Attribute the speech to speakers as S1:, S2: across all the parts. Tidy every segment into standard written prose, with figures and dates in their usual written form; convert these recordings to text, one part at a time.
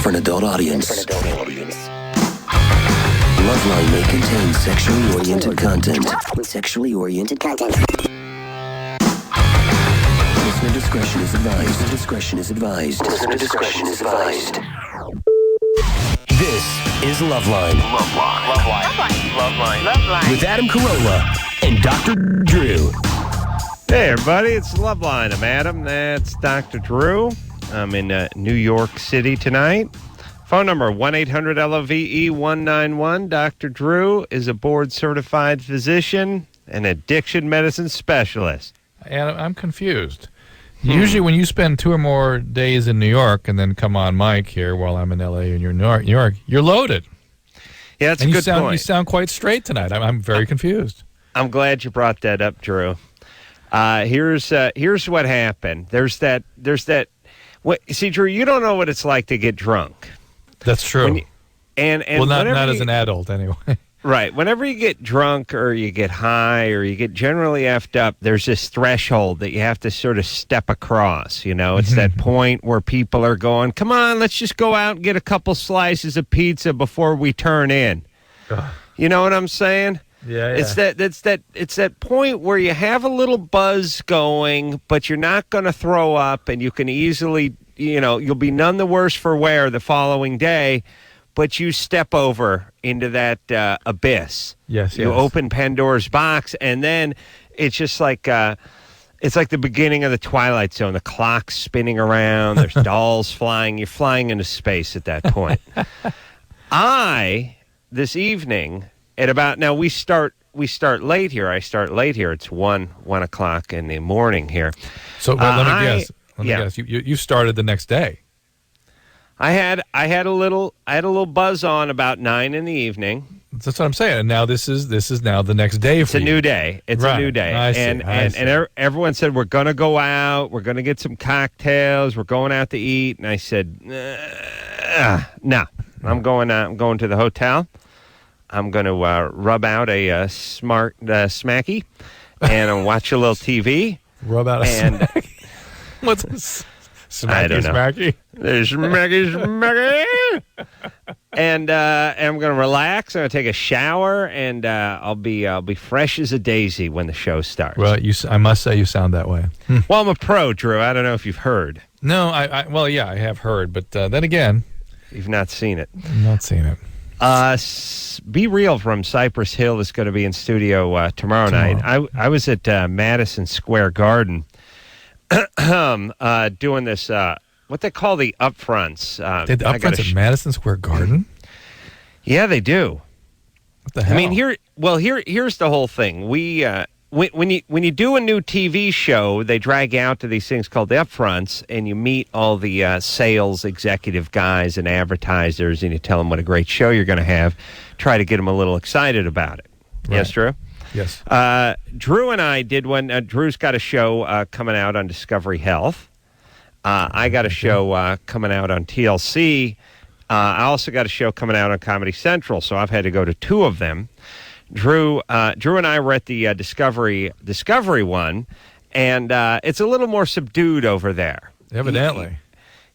S1: for an adult audience. Loveline may contain sexually oriented content. Listener discretion is advised. This is Loveline. Loveline. With Adam Carolla and Dr. Drew.
S2: Hey, everybody, it's Loveline. I'm Adam. That's Dr. Drew. I'm in New York City tonight. Phone number 1-800-LOVE-191. Dr. Drew is a board-certified physician and addiction medicine specialist.
S3: Adam, I'm confused. Usually when you spend 2 or more days in New York and then come on mic here while I'm in L.A. and you're in New York, you're loaded.
S2: Yeah, that's
S3: and
S2: a good point.
S3: You sound quite straight tonight. I'm very confused.
S2: I'm glad you brought that up, Drew. Here's what happened. There's that. See, Drew, you don't know what it's like to get drunk.
S3: That's true.
S2: Well,
S3: not as an adult, anyway.
S2: Right. Whenever you get drunk or you get high or you get generally effed up, there's this threshold that you have to sort of step across. You know, it's that point where people are going, come on, let's just go out and get a couple slices of pizza before we turn in. You know what I'm saying?
S3: Yeah.
S2: It's that point where you have a little buzz going, but you're not going to throw up, and you can easily, you'll be none the worse for wear the following day, but you step over into that abyss.
S3: Yes.
S2: You open Pandora's box, and then it's just like it's like the beginning of the Twilight Zone. The clock's spinning around. There's dolls flying. You're flying into space at that point. This evening. At about now we start late here. I start late here. It's 1 o'clock in the morning here.
S3: So let me guess. You started the next day.
S2: I had a little buzz on about 9 in the evening.
S3: That's what I'm saying. And now this is now the next day for you.
S2: It's a new day. It's a new day.
S3: I see.
S2: And everyone said we're gonna go out. We're gonna get some cocktails. We're going out to eat. And I said, no. I'm going to the hotel. I'm going to rub out a smart smacky and watch a little TV.
S3: Rub out a smacky? What's a smacky?
S2: I don't know.
S3: Smacky?
S2: There's smacky. And I'm going to relax. I'm going to take a shower, and I'll be fresh as a daisy when the show starts.
S3: Well, I must say you sound that way.
S2: Well, I'm a pro, Drew. I don't know if you've heard.
S3: No, I have heard, but then again,
S2: you've not seen it.
S3: I've not seen it.
S2: Be Real from Cypress Hill is going to be in studio tomorrow night. I was at Madison Square Garden doing this, what they call the upfronts.
S3: Did the upfronts at Madison Square Garden?
S2: Yeah, they do.
S3: What the hell?
S2: I mean, here's the whole thing. When you do a new TV show, they drag you out to these things called the upfronts, and you meet all the sales executive guys and advertisers, and you tell them what a great show you're going to have. Try to get them a little excited about it. Right. Yes, Drew?
S3: Yes.
S2: Drew and I did one. Drew's got a show coming out on Discovery Health. I got a show coming out on TLC. I also got a show coming out on Comedy Central, so I've had to go to 2 of them. Drew and I were at the Discovery one, and it's a little more subdued over there.
S3: Evidently.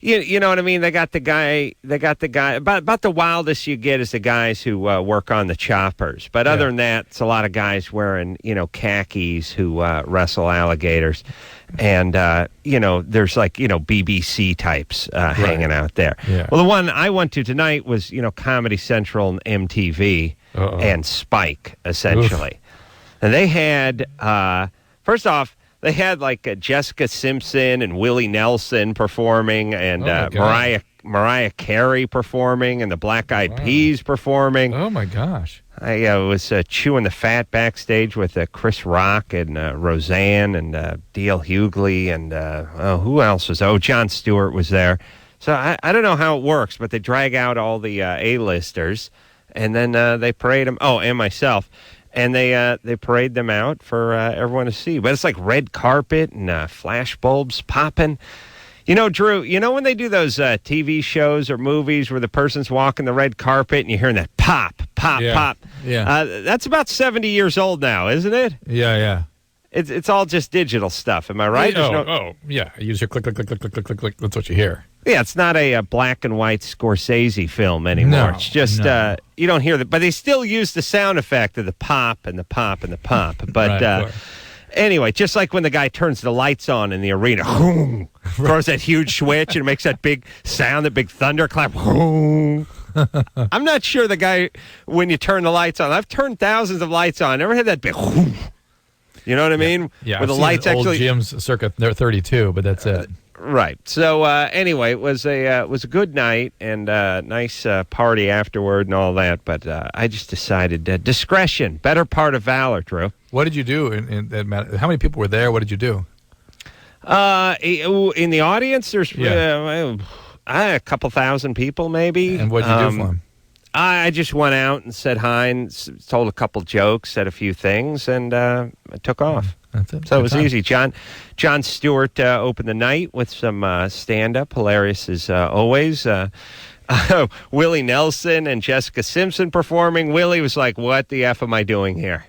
S2: You know what I mean? They got the guy. About the wildest you get is the guys who work on the choppers. But other than that, it's a lot of guys wearing khakis who wrestle alligators, and there's like BBC types hanging out there. Yeah. Well, the one I went to tonight was Comedy Central and MTV and Spike essentially, and they had first off. They had like Jessica Simpson and Willie Nelson performing, and Mariah Carey performing, and the Black Eyed Peas performing.
S3: Oh my gosh!
S2: I was chewing the fat backstage with Chris Rock and Roseanne and D.L. Hughley and who else was? Oh, Jon Stewart was there. So I don't know how it works, but they drag out all the A-listers, and then they parade them. Oh, and myself. And they parade them out for everyone to see. But it's like red carpet and flash bulbs popping. Drew, when they do those TV shows or movies where the person's walking the red carpet and you're hearing that pop, pop, pop.
S3: Yeah.
S2: That's about 70 years old now, isn't it?
S3: Yeah.
S2: It's all just digital stuff. Am I right?
S3: Yeah. Use your click, click, click, click, click, click, click. That's what you hear.
S2: Yeah, it's not a black and white Scorsese film anymore.
S3: No,
S2: it's just
S3: no.
S2: you don't hear that, but they still use the sound effect of the pop and the pop and the pop. But
S3: Right, of course.
S2: anyway, just like when the guy turns the lights on in the arena, throws that huge switch and makes that big sound, that big thunderclap. I'm not sure the guy, when you turn the lights on, I've turned thousands of lights on, never had that big, you know what I mean?
S3: Yeah,
S2: Where the
S3: I've seen
S2: lights
S3: old
S2: actually,
S3: gyms circa 32, but that's it.
S2: right. So anyway, it was a good night and a nice party afterward and all that. But I just decided discretion, better part of valor, Drew.
S3: What did you do? How many people were there? What did you do?
S2: In the audience, there's a couple thousand people, maybe.
S3: And what did you do for them?
S2: I just went out and said hi and told a couple jokes, said a few things, and I took off.
S3: That's it.
S2: So it
S3: Good
S2: was
S3: time.
S2: easy. John Stewart opened the night with some stand-up, hilarious as always. Willie Nelson and Jessica Simpson performing. Willie was like, "What the F am I doing here?"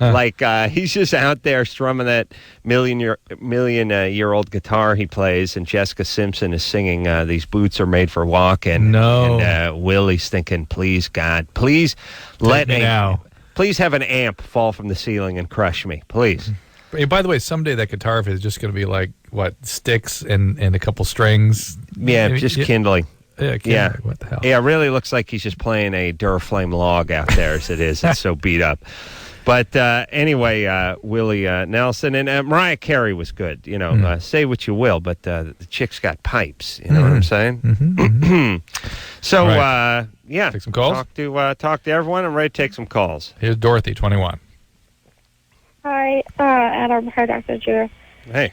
S2: Like he's just out there strumming that million-year-old guitar he plays, and Jessica Simpson is singing "These Boots Are Made for Walking."
S3: No.
S2: And Willie's thinking, "Please, God, please
S3: Take me now.
S2: Please have an amp fall from the ceiling and crush me, please."
S3: Hey, by the way, someday that guitar is just going to be like, what, sticks and a couple strings?
S2: Yeah, just kindling.
S3: Yeah. What the hell?
S2: Yeah, it really looks like he's just playing a Duraflame log out there as it is. It's so beat up. But anyway, Willie Nelson and Mariah Carey was good. You know, say what you will, but the chick's got pipes. You know what I'm saying? So,
S3: Right.
S2: yeah.
S3: Take some calls?
S2: Talk to everyone. I'm ready to take some calls.
S3: Here's Dorothy, 21.
S4: Hi, Adam. Hi, Dr. Drew.
S2: Hey.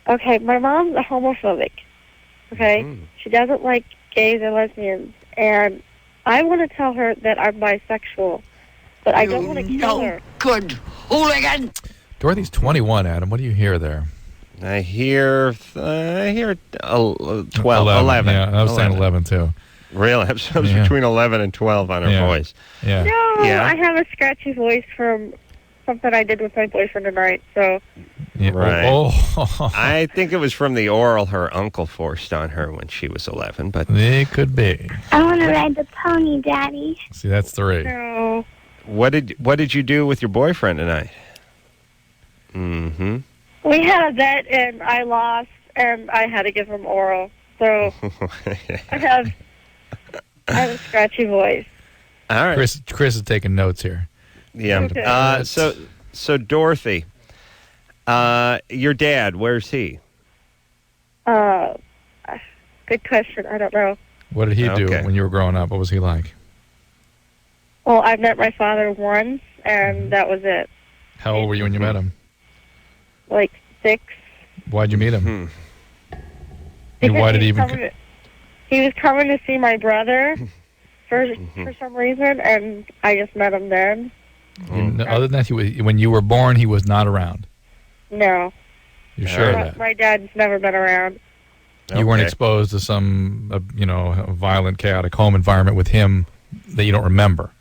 S4: Okay, my mom's a homophobic. Okay? She doesn't like gays or lesbians. And I want to tell her that I'm bisexual. But I don't want to kill her.
S1: Good hooligan.
S3: Dorothy's 21, Adam. What do you hear there?
S2: I hear 12, 11.
S3: Yeah, I was saying 11, too.
S2: Really? I was
S3: Yeah.
S2: between 11 and 12 on her
S3: Yeah.
S2: voice.
S3: Yeah.
S4: No,
S2: Yeah.
S4: I have a scratchy voice from something I did with my boyfriend tonight. So,
S3: Yeah.
S2: Right.
S3: Oh,
S2: I think it was from the oral her uncle forced on her when she was 11, but
S3: it could be.
S5: I want to ride the pony, Daddy.
S3: See, that's 3.
S4: no.
S2: what did you do with your boyfriend tonight? Mm-hmm.
S4: We had a bet, and I lost, and I had to give him oral. So, I have a scratchy voice.
S2: All right.
S3: Chris is taking notes here.
S2: Yeah.
S4: Okay.
S2: So Dorothy, your dad, where's he?
S4: Good question. I don't know.
S3: What did he do
S2: Okay.
S3: when you were growing up? What was he like?
S4: Well, I met my father once, and that was it.
S3: How old were you when you met him?
S4: Like 6.
S3: Why'd you meet him? And
S4: Because
S3: why did he even...
S4: He was coming to see my brother for some reason, and I just met him then.
S3: Other than that, when you were born, he was not around.
S4: No.
S3: You're sure
S4: My,
S3: of that?
S4: my dad's never been around.
S3: You weren't
S2: Okay.
S3: exposed to some, violent, chaotic home environment with him that you don't remember.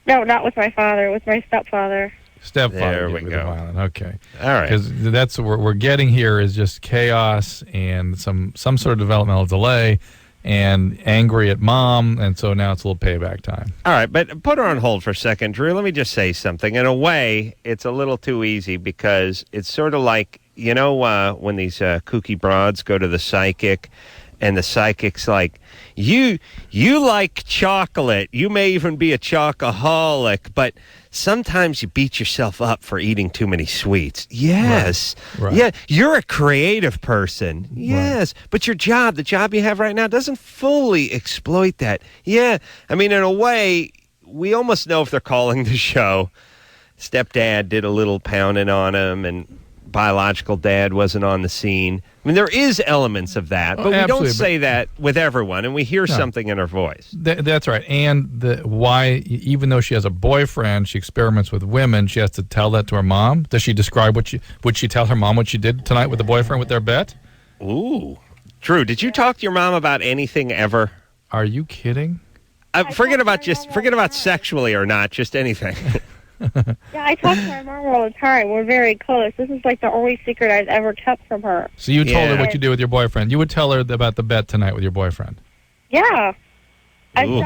S4: No, not with my father. With my stepfather.
S3: Stepfather.
S2: There we
S3: with the
S2: go.
S3: violent. Okay.
S2: All right.
S3: Because that's what we're getting here is just chaos and some sort of developmental delay and angry at mom, and so now it's a little payback time.
S2: All right, but put her on hold for a second, Drew. Let me just say something. In a way, it's a little too easy because it's sort of like, when these kooky broads go to the psychic, and the psychic's like, you like chocolate. You may even be a chocoholic, but sometimes you beat yourself up for eating too many sweets. Yes.
S3: Right.
S2: Yeah, you're a creative person. Yes. But the job you have right now doesn't fully exploit that. Yeah. I mean, in a way, we almost know if they're calling the show. Stepdad did a little pounding on him, and biological dad wasn't on the scene. I mean, there is elements of that, but we don't
S3: absolutely,
S2: say that with everyone, and we hear something in her voice.
S3: That's right. And why, even though she has a boyfriend, she experiments with women, she has to tell that to her mom? Does she describe would she tell her mom what she did tonight with the boyfriend with their bet?
S2: Ooh. Drew, did you talk to your mom about anything ever?
S3: Are you kidding?
S2: Forget about sexually or not, just anything.
S4: Yeah, I talk to my mom all the time. We're very close. This is like the only secret I've ever kept from her.
S3: So you told her
S2: Yeah.
S3: what you did with your boyfriend. You would tell her about the bet tonight with your boyfriend.
S4: Yeah.
S2: Ooh.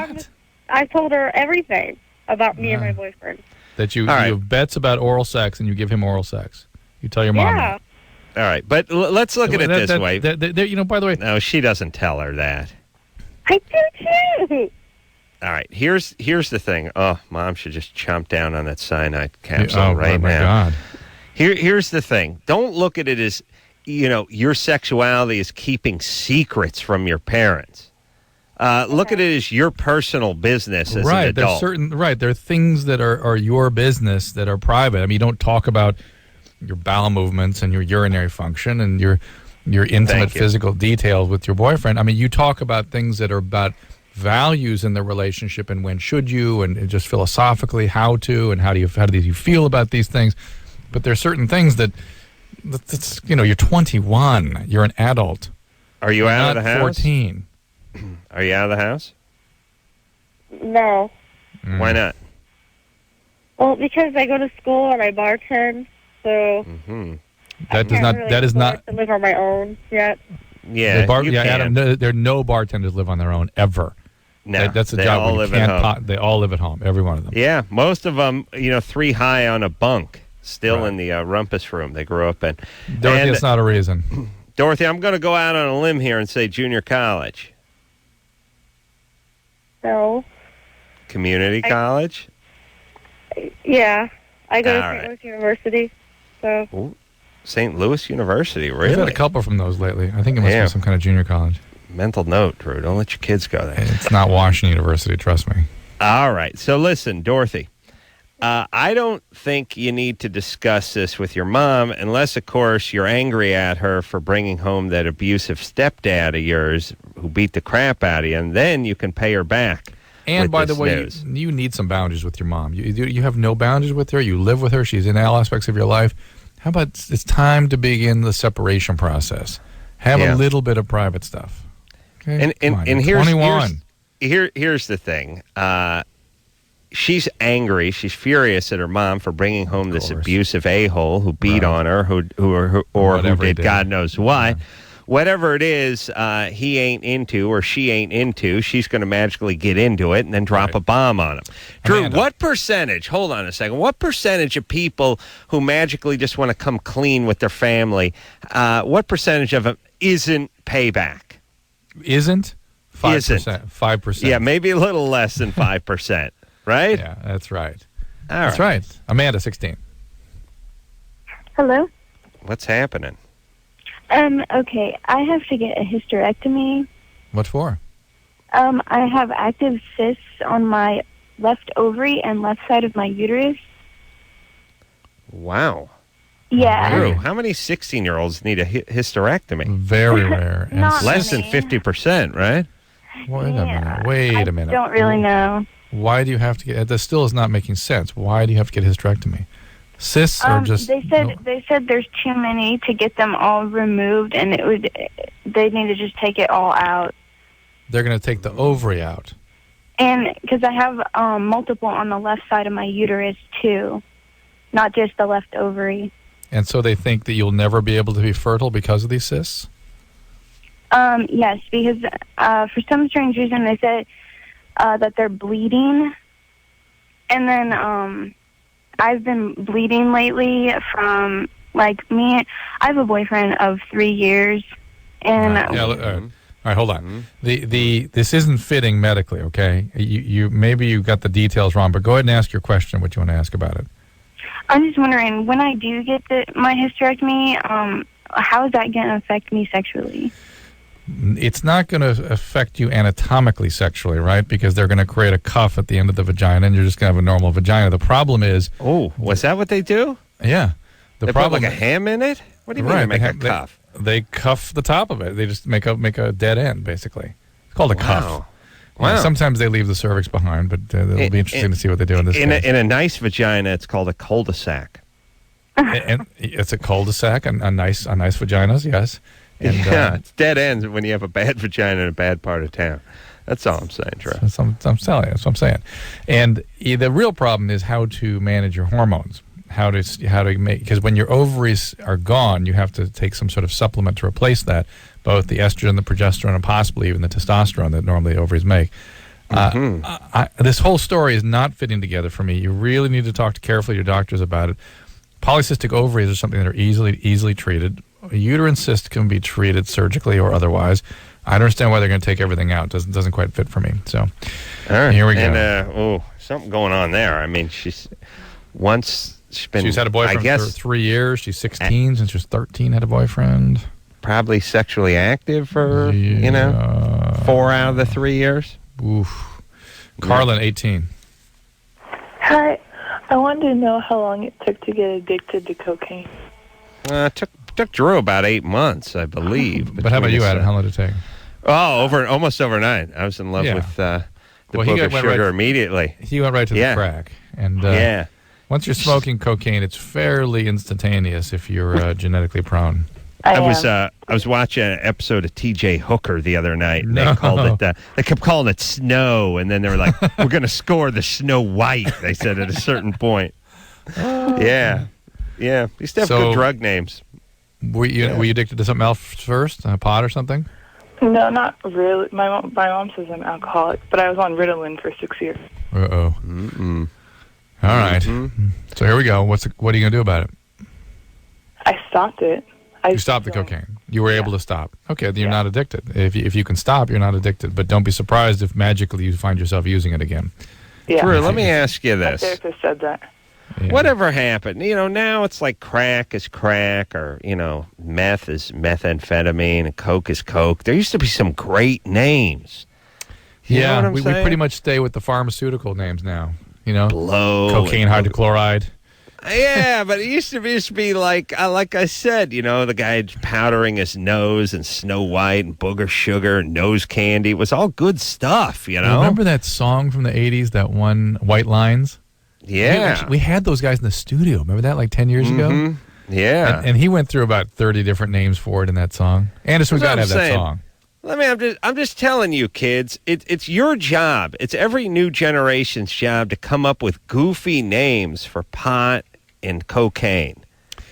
S4: I told her everything about me and my boyfriend.
S3: That you
S2: All right.
S3: have bets about oral sex and you give him oral sex. You tell your mom
S4: Yeah.
S3: that.
S2: All right, but let's look at it this way.
S3: You know, by the way,
S2: No, she doesn't tell her that.
S4: I do too.
S2: All right, here's the thing. Oh, Mom should just chomp down on that cyanide capsule right
S3: my
S2: now.
S3: God.
S2: Here's the thing. Don't look at it as, your sexuality is keeping secrets from your parents. Look at it as your personal business as an adult.
S3: There are things that are your business that are private. I mean, you don't talk about your bowel movements and your urinary function and your intimate physical details with your boyfriend. I mean, you talk about things that are about values in the relationship and when should you and just philosophically how to and how do you feel about these things. But there are certain things that's you're 21, you're an adult.
S2: Are you out of the house?
S3: 14.
S2: Are you out of the house?
S4: No.
S2: Why not?
S4: Well, because I go to school and I bartend, so
S3: That is not
S4: to live on my own yet.
S2: Yeah, you can.
S3: Adam, there are no bartenders live on their own ever.
S2: No,
S3: That's a
S2: they
S3: job
S2: all
S3: where you
S2: live at
S3: can't
S2: home.
S3: they all live at home, every one of them.
S2: Yeah, most of them, 3 high on a bunk, still
S3: Right.
S2: in the rumpus room they grew up in.
S3: Dorothy,
S2: And,
S3: it's not a reason.
S2: Dorothy, I'm going to go out on a limb here and say junior college.
S4: So,
S2: Community college?
S4: yeah. I go to
S2: All
S4: St.
S2: right.
S4: Louis University, so...
S2: St. Louis University,
S3: We've had
S2: really?
S3: a couple from those lately. I think it must
S2: Yeah.
S3: be some kind of junior college.
S2: Mental note, Drew. Don't let your kids go there.
S3: It's not Washington University, trust me.
S2: All right. So listen, Dorothy, I don't think you need to discuss this with your mom unless, of course, you're angry at her for bringing home that abusive stepdad of yours who beat the crap out of you, and then you can pay her back.
S3: And
S2: with
S3: by the
S2: this
S3: way,
S2: news.
S3: you need some boundaries with your mom. You have no boundaries with her. You live with her. She's in all aspects of your life. How about it's time to begin the separation process? Have a little bit of private stuff. Okay?
S2: And
S3: Come on,
S2: and
S3: you're
S2: here's
S3: 21.
S2: here's the thing. She's angry. She's furious at her mom for bringing home this
S3: course.
S2: abusive a-hole who beat
S3: Right.
S2: on her, or who
S3: Whatever he
S2: did
S3: did.
S2: God knows why.
S3: Yeah.
S2: Whatever it is, he ain't into or she ain't into, she's going to magically get into it and then drop
S3: Right.
S2: a bomb on him. Drew,
S3: Amanda.
S2: what percentage, hold on a second, what percentage of people who magically just want to come clean with their family, what percentage of them isn't payback?
S3: Isn't? 5%.
S2: Isn't.
S3: 5%.
S2: Yeah, maybe a little less than 5%, right?
S3: Yeah, that's right.
S2: All
S3: That's right. Amanda, 16.
S5: Hello?
S2: What's happening?
S5: Okay, I have to get a hysterectomy.
S3: What for?
S5: I have active cysts on my left ovary and left side of my uterus.
S2: Wow.
S5: Yeah.
S2: Drew, how many 16-year-olds need a hysterectomy?
S3: Very rare. And
S5: Not
S2: Less than
S5: many.
S2: 50%, right?
S3: Wait a
S5: Yeah.
S3: minute. Wait a minute.
S5: I don't really know.
S3: Why do you have to get? That still is not making sense. Why do you have to get a hysterectomy? Cysts are just.
S5: They said there's too many to get them all removed, and they need to just take it all out.
S3: They're going to take the ovary out.
S5: And because I have multiple on the left side of my uterus too, not just the left ovary.
S3: And so they think that you'll never be able to be fertile because of these cysts?
S5: Yes, because for some strange reason they said that they're bleeding, and then I've been bleeding lately from me. I have a boyfriend of 3 years, and
S3: All right, hold on. This isn't fitting medically, okay? You maybe you got the details wrong, but go ahead and ask your question. What you want to ask about it?
S5: I'm just wondering, when I do get my hysterectomy, how is that going to affect me sexually?
S3: It's not going to affect you anatomically sexually, right? Because they're going to create a cuff at the end of the vagina, and you're just going to have a normal vagina. The problem is,
S2: Oh, was that what they do?
S3: yeah, the
S2: They
S3: problem
S2: put like a ham in it? What do you mean
S3: right,
S2: they make a
S3: they
S2: cuff?
S3: They cuff the top of it. They just make a dead end, basically. It's called a cuff.
S2: Wow.
S3: Yeah, sometimes they leave the cervix behind, but it'll be interesting to see what they do in this case.
S2: In a nice vagina, it's called a cul-de-sac.
S3: And it's a cul-de-sac, and a nice vaginas, yes. And,
S2: yeah, it's dead ends when you have a bad vagina in a bad part of town. That's all I'm saying, Drew.
S3: That's what I'm saying. And the real problem is how to manage your hormones. How to make, because when your ovaries are gone, you have to take some sort of supplement to replace that, both the estrogen, the progesterone, and possibly even the testosterone that normally ovaries make. This whole story is not fitting together for me. You really need to talk carefully to your doctors about it. Polycystic ovaries are something that are easily treated. A uterine cyst can be treated surgically or otherwise. I don't understand why they're going to take everything out. Doesn't quite fit for me. So,
S2: all right.
S3: Here we go.
S2: And something going on there. I mean, she's had
S3: a boyfriend for 3 years. She's 16 since she was 13. Had a boyfriend.
S2: Probably sexually active for 4 out of the 3 years.
S3: Oof. Carlin, 18.
S6: Hi. I wanted to know how long it took to get addicted to cocaine.
S2: Took Drew about 8 months, I believe.
S3: But how about you, Adam? How long did it take?
S2: Oh, almost overnight. I was in love with the booger sugar immediately.
S3: He went right to the crack. And once you're smoking cocaine, it's fairly instantaneous if you're genetically prone.
S2: I was watching an episode of T.J. Hooker the other night. And they called it. They kept calling it Snow, and then they were like, "We're going to score the Snow White." They said at a certain point. Yeah. Used to have good drug names.
S3: Were you addicted to something else first, pot or something?
S6: No, not really. My mom says I'm alcoholic, but I was on Ritalin for 6 years.
S3: All right. So here we go. What are you going to do about it?
S6: I stopped it.
S3: You stopped the cocaine. You were able to stop. Okay, then you're not addicted. If you can stop, you're not addicted. But don't be surprised if magically you find yourself using it again.
S6: Yeah.
S2: Drew, let me ask you this.
S6: My therapist said that.
S2: Yeah. Whatever happened? Now it's like crack is crack, or meth is methamphetamine, and coke is coke. There used to be some great names. You know what I'm saying?
S3: We pretty much stay with the pharmaceutical names now.
S2: Blow,
S3: cocaine, hydrochloride.
S2: Yeah, but it used to be like I said, the guy powdering his nose and Snow White and booger sugar and nose candy. It was all good stuff,
S3: Remember that song from the 80s, that one, White Lines?
S2: Yeah.
S3: We had those guys in the studio. Remember that, like 10 years ago?
S2: Yeah.
S3: And he went through about 30 different names for it in that song. Anderson, we got to have that song.
S2: I'm just telling you, kids, it's your job. It's every new generation's job to come up with goofy names for pot and cocaine.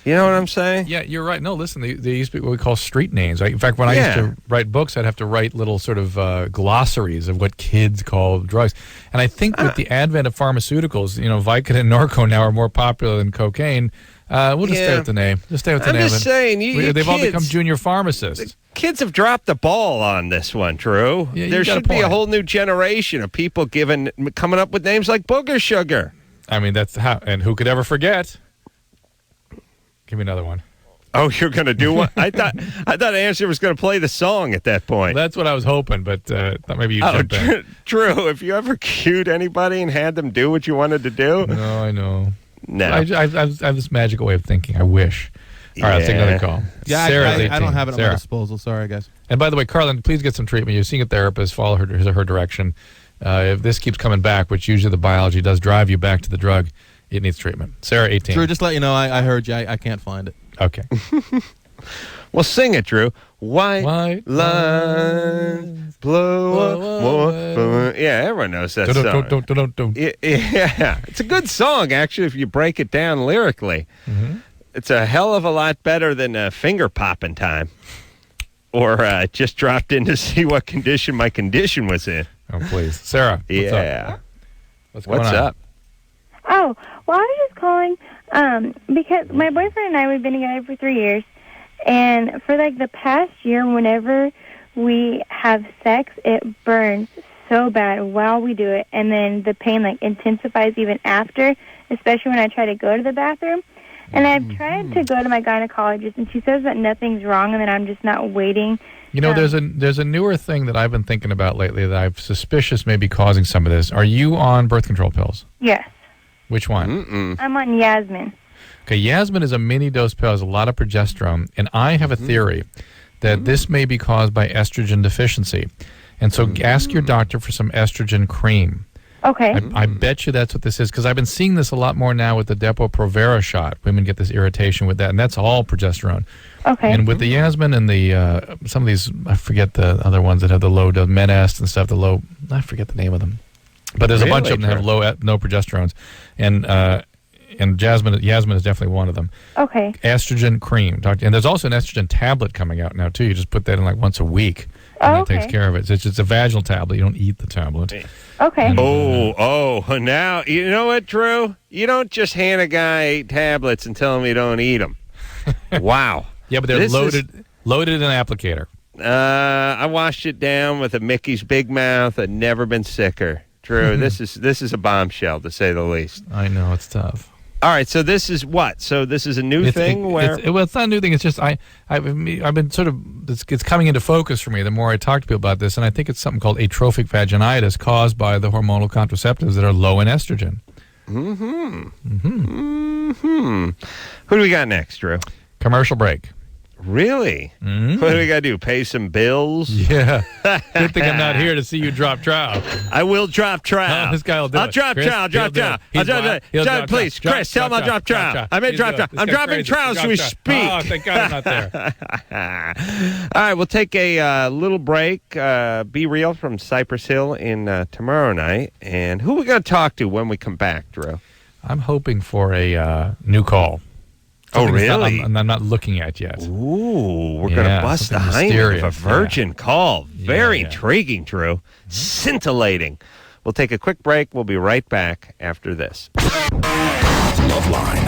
S2: You know what I'm saying? Yeah,
S3: you're right. No, listen, they used to be what we call street names. In fact, when I used to write books, I'd have to write little sort of glossaries of what kids call drugs. And I think with the advent of pharmaceuticals, Vicodin and Norco now are more popular than cocaine. We'll just stay with the name. Just stay with the name.
S2: I'm just saying,
S3: they've all become junior pharmacists.
S2: Kids have dropped the ball on this one, Drew.
S3: Yeah,
S2: there should be a whole new generation of people coming up with names like booger sugar.
S3: I mean, that's how, and who could ever forget? Give me another one.
S2: Oh, you're going to do one? I thought Answer was going to play the song at that point.
S3: That's what I was hoping, but thought maybe you'd jump in.
S2: Drew, have you ever cued anybody and had them do what you wanted to do?
S3: No, I know.
S2: No.
S3: I have this magical way of thinking. I wish. All right, let's take another call.
S7: Yeah,
S3: Sarah,
S7: I don't have it at my disposal. Sorry, guys.
S3: And by the way, Carlin, please get some treatment. You're seeing a therapist. Follow her direction. If this keeps coming back, which usually the biology does drive you back to the drug, it needs treatment. Sarah, 18.
S7: Drew, just let you know, I heard you. I can't find it.
S3: Okay.
S2: Well, sing it, Drew. White lines, blow up. Yeah, everyone knows that song. Yeah, it's a good song, actually, if you break it down lyrically.
S3: Mm-hmm.
S2: It's a hell of a lot better than Finger Popping Time. Or just dropped in to see what condition my condition was in.
S3: Oh, please. Sarah, what's
S2: up?
S4: Oh, well, I was just calling because my boyfriend and I, we've been together for 3 years, and for like the past year, whenever we have sex, it burns so bad while we do it, and then the pain like intensifies even after, especially when I try to go to the bathroom. And I've tried to go to my gynecologist, and she says that nothing's wrong, and that I'm just not waiting.
S3: There's a newer thing that I've been thinking about lately that I'm suspicious may be causing some of this. Are you on birth control pills?
S4: Yes.
S3: Which one?
S4: I'm on Yasmin.
S3: Okay, Yasmin is a mini-dose pill. Has a lot of progesterone, and I have a theory that this may be caused by estrogen deficiency. And so ask your doctor for some estrogen cream.
S5: Okay.
S3: I bet you that's what this is, because I've been seeing this a lot more now with the Depo-Provera shot. Women get this irritation with that, and that's all progesterone.
S5: Okay.
S3: And with the Yasmin and the some of these, I forget the other ones that have the low Menest and stuff. I forget the name of them, but there's a bunch of them that have no progesterones, and Yasmin is definitely one of them.
S5: Okay.
S3: Estrogen cream, and there's also an estrogen tablet coming out now too. You just put that in like once a week. And that takes care of it. It's a vaginal tablet. You don't eat the tablet.
S5: Okay.
S2: And, now, you know what, Drew? You don't just hand a guy tablets and tell him you don't eat them. Wow.
S3: Yeah, but they're loaded in an applicator.
S2: I washed it down with a Mickey's Big Mouth. I'd never been sicker. Drew, this is a bombshell, to say the least.
S3: I know, it's tough.
S2: All right, so this is what? So this is a new thing where...
S3: It's not a new thing. It's just I've been sort of... It's coming into focus for me the more I talk to people about this, and I think it's something called atrophic vaginitis caused by the hormonal contraceptives that are low in estrogen.
S2: Who do we got next, Drew?
S3: Commercial break.
S2: Really?
S3: Mm-hmm.
S2: What do we got to do? Pay some bills?
S3: Yeah. Good thing I'm not here to see you drop trout.
S2: I will drop trout.
S3: This guy will do it.
S2: I'll drop trout. Please, Chris, tell him I'll drop trout. I may drop trout. I'm dropping trout as we speak.
S3: Oh, thank God I'm not there.
S2: All right, we'll take a little break. Be Real from Cypress Hill in tomorrow night. And who are we going to talk to when we come back, Drew?
S3: I'm hoping for a new call.
S2: Something really?
S3: I'm not looking at yet.
S2: Ooh, we're going to bust the hymen of a virgin call. Very intriguing, Drew. Scintillating. We'll take a quick break. We'll be right back after this.
S1: Loveline.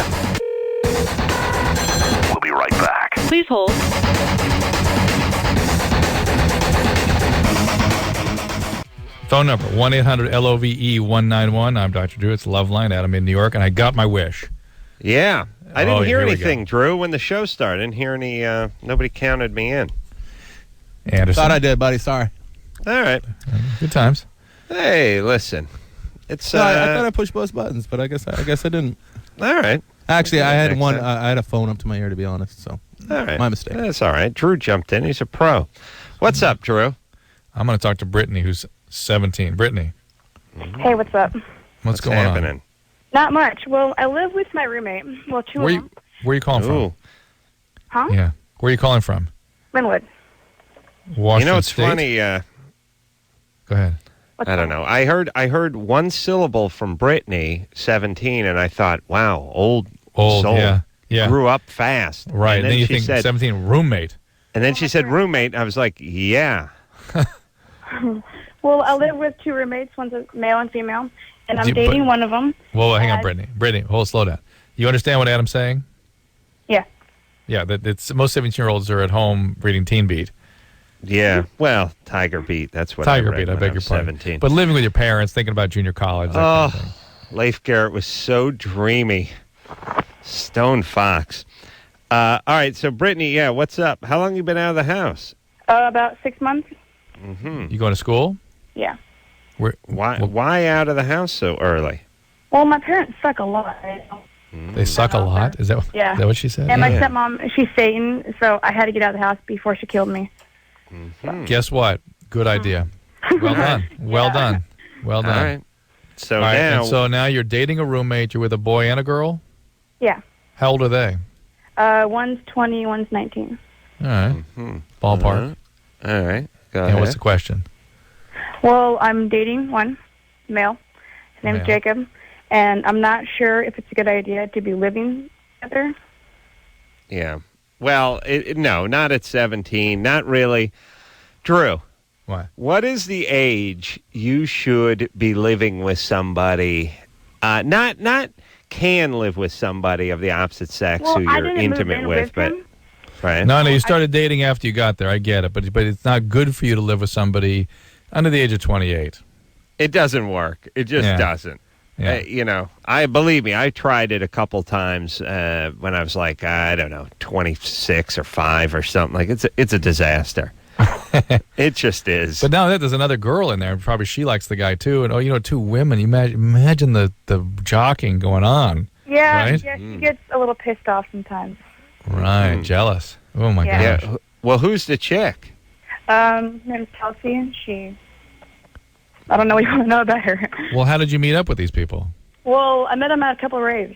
S1: We'll be right back.
S8: Please hold.
S3: Phone number, 1-800-LOVE-191. I'm Dr. Drew. It's Loveline, Adam in New York, and I got my wish.
S2: Yeah. I didn't hear
S3: here
S2: anything, Drew, when the show started. I didn't hear any, nobody counted me in.
S3: Anderson.
S7: Thought I did, buddy. Sorry.
S2: All right.
S3: Good times.
S2: Hey, listen. It's
S7: No, I thought I pushed both buttons, but I guess I didn't.
S2: All right.
S7: Actually, I had one. I had a phone up to my ear, to be honest. So,
S2: all right.
S7: My mistake.
S2: That's all right. Drew jumped in. He's a pro. What's up, Drew?
S3: I'm going to talk to Brittany, who's 17. Brittany.
S5: Hey, what's up?
S3: What's going
S2: happening?
S3: on?
S5: Not much. Well, I live with my roommate. Well, two of them.
S3: Where are you calling from?
S5: Huh?
S3: Yeah. Where are you calling from?
S5: Linwood.
S3: Washington
S2: You know, it's
S3: State?
S2: funny.
S3: Go ahead.
S2: I don't know. I heard one syllable from Brittany, 17, and I thought, wow, old soul.
S3: Yeah.
S2: Grew up fast.
S3: Right. And then you
S2: she
S3: think
S2: said,
S3: 17 roommate.
S2: And then she said roommate. I was like, yeah.
S5: Well, I live with two roommates. One's a male and female, and I'm dating one of them.
S3: Well, hang on, Brittany. Brittany, slow down. You understand what Adam's saying?
S5: Yeah.
S3: Yeah, that it's most 17-year-olds are at home reading Teen Beat.
S2: Yeah. Well, Tiger Beat. That's what
S3: Tiger
S2: I read
S3: Beat, I
S2: when
S3: beg
S2: I
S3: your
S2: was
S3: pardon.
S2: 17.
S3: But living with your parents, thinking about junior college. That kind of thing.
S2: Leif Garrett was so dreamy. Stone Fox. All right, so Brittany, what's up? How long you been out of the house?
S5: About 6 months.
S2: Mm-hmm.
S3: You going to school?
S5: Yeah.
S2: Why out of the house so early?
S5: Well, my parents suck a lot.
S3: They suck a lot? Is that what she said?
S5: And my stepmom, she's Satan, so I had to get out of the house before she killed me.
S2: Mm-hmm.
S3: Guess what? Good idea. Well done. Well done. Well done.
S2: All right. So
S3: now you're dating a roommate. You're with a boy and a girl?
S5: Yeah.
S3: How old are they?
S5: One's 20, one's 19.
S3: All right.
S2: Mm-hmm.
S3: Ballpark.
S2: All right. Go
S3: And
S2: ahead.
S3: what's the question?
S5: Well, I'm dating one, male. His name's
S3: Male.
S5: Jacob. And I'm not sure if it's a good idea to be living together.
S2: Yeah. Well, no, not at 17. Not really. Drew. What is the age you should be living with somebody? Not can live with somebody of the opposite sex who you're intimate with, but right.
S3: No, you started dating after you got there. I get it, but it's not good for you to live with somebody under the age of 28.
S2: It doesn't work. It just doesn't.
S3: Yeah.
S2: Believe me, I tried it a couple times when I was like, I don't know, 26 or 5 or something. Like it's a disaster. It just is.
S3: But now that there's another girl in there, probably she likes the guy too. And two women. You imagine the jockeying going on.
S5: Yeah,
S3: right?
S5: yeah, she gets a little pissed off sometimes.
S3: Right, jealous. Oh my gosh.
S2: Yeah. Well, who's the chick?
S5: Her name's Kelsey, and she. I don't know what you want to know about her.
S3: Well, how did you meet up with these people?
S5: Well, I met them at a couple of raves.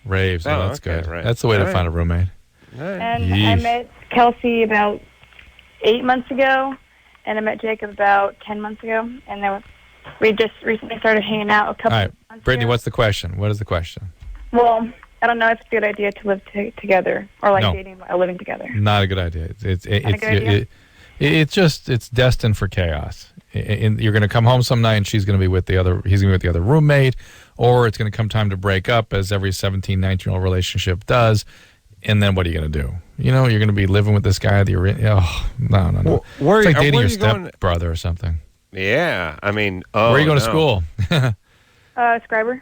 S3: Raves. Oh, that's
S2: okay,
S3: good.
S2: right.
S3: That's the way to find a roommate.
S5: And
S3: Yeesh.
S5: I met Kelsey about 8 months ago, and I met Jacob about 10 months ago, and then we just recently started hanging out a couple of months
S3: Brittany,
S5: ago.
S3: what's the question? What is the question?
S5: Well, I don't know if it's a good idea to live together or like
S3: No.
S5: dating while living together.
S3: Not a good idea. It's destined for chaos. You're going to come home some night and he's going to be with the other roommate, or it's going to come time to break up, as every 17, 19-year-old relationship does. And then what are you going to do? You know, you're going to be living with this guy that you're in. Oh, no.
S2: Well,
S3: it's like dating your stepbrother or something.
S2: Yeah, I mean,
S3: where are you going to school?
S5: Scriber.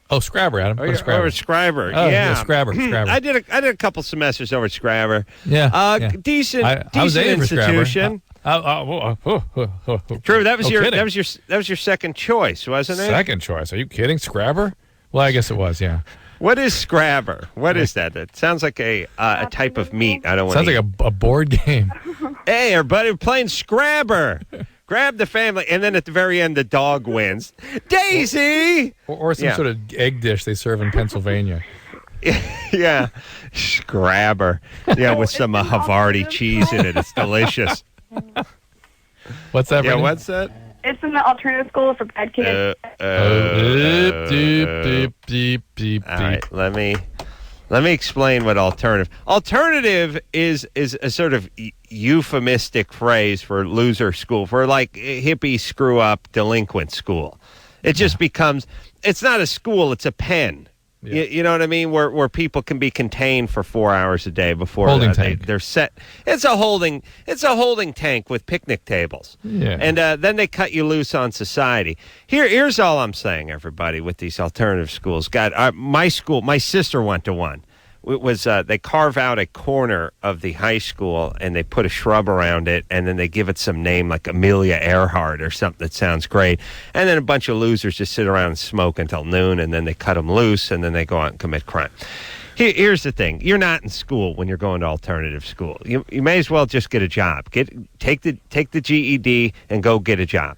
S3: Oh, Scrabber, Adam.
S2: Over at Scriber.
S3: Oh,
S2: yeah.
S3: Scrabber.
S2: I did a couple semesters over at Scriber.
S3: Yeah.
S2: Decent
S3: I was aiming for
S2: institution. True. That was your second choice, wasn't it?
S3: Second choice. Are you kidding? Scrabber? Well, I guess it was. Yeah.
S2: What is Scrabber? What is that? It sounds like a type of meat. I don't want.
S3: Sounds like a board game.
S2: Hey, everybody, we're playing Scrabber. Grab the family, and then at the very end, the dog wins. Daisy!
S3: Or some sort of egg dish they serve in Pennsylvania.
S2: Yeah. Scrabber. Yeah, with some Havarti cheese in it. It's delicious.
S3: What's that?
S2: Yeah, what's that?
S5: It's in the alternative school for bad kids.
S2: All right, let me explain what alternative. Alternative is a sort of euphemistic phrase for loser school, for like hippie screw up delinquent school. It just becomes, it's not a school, it's a pen. Yeah. You know what I mean? Where people can be contained for 4 hours a day before they're set. It's a holding tank with picnic tables.
S3: Yeah.
S2: And then they cut you loose on society. Here's all I'm saying, everybody, with these alternative schools. God, my sister went to one. It was they carve out a corner of the high school and they put a shrub around it, and then they give it some name like Amelia Earhart or something that sounds great. And then a bunch of losers just sit around and smoke until noon, and then they cut them loose, and then they go out and commit crime. Here's the thing: you're not in school when you're going to alternative school. You may as well just get a job. Take the GED and go get a job.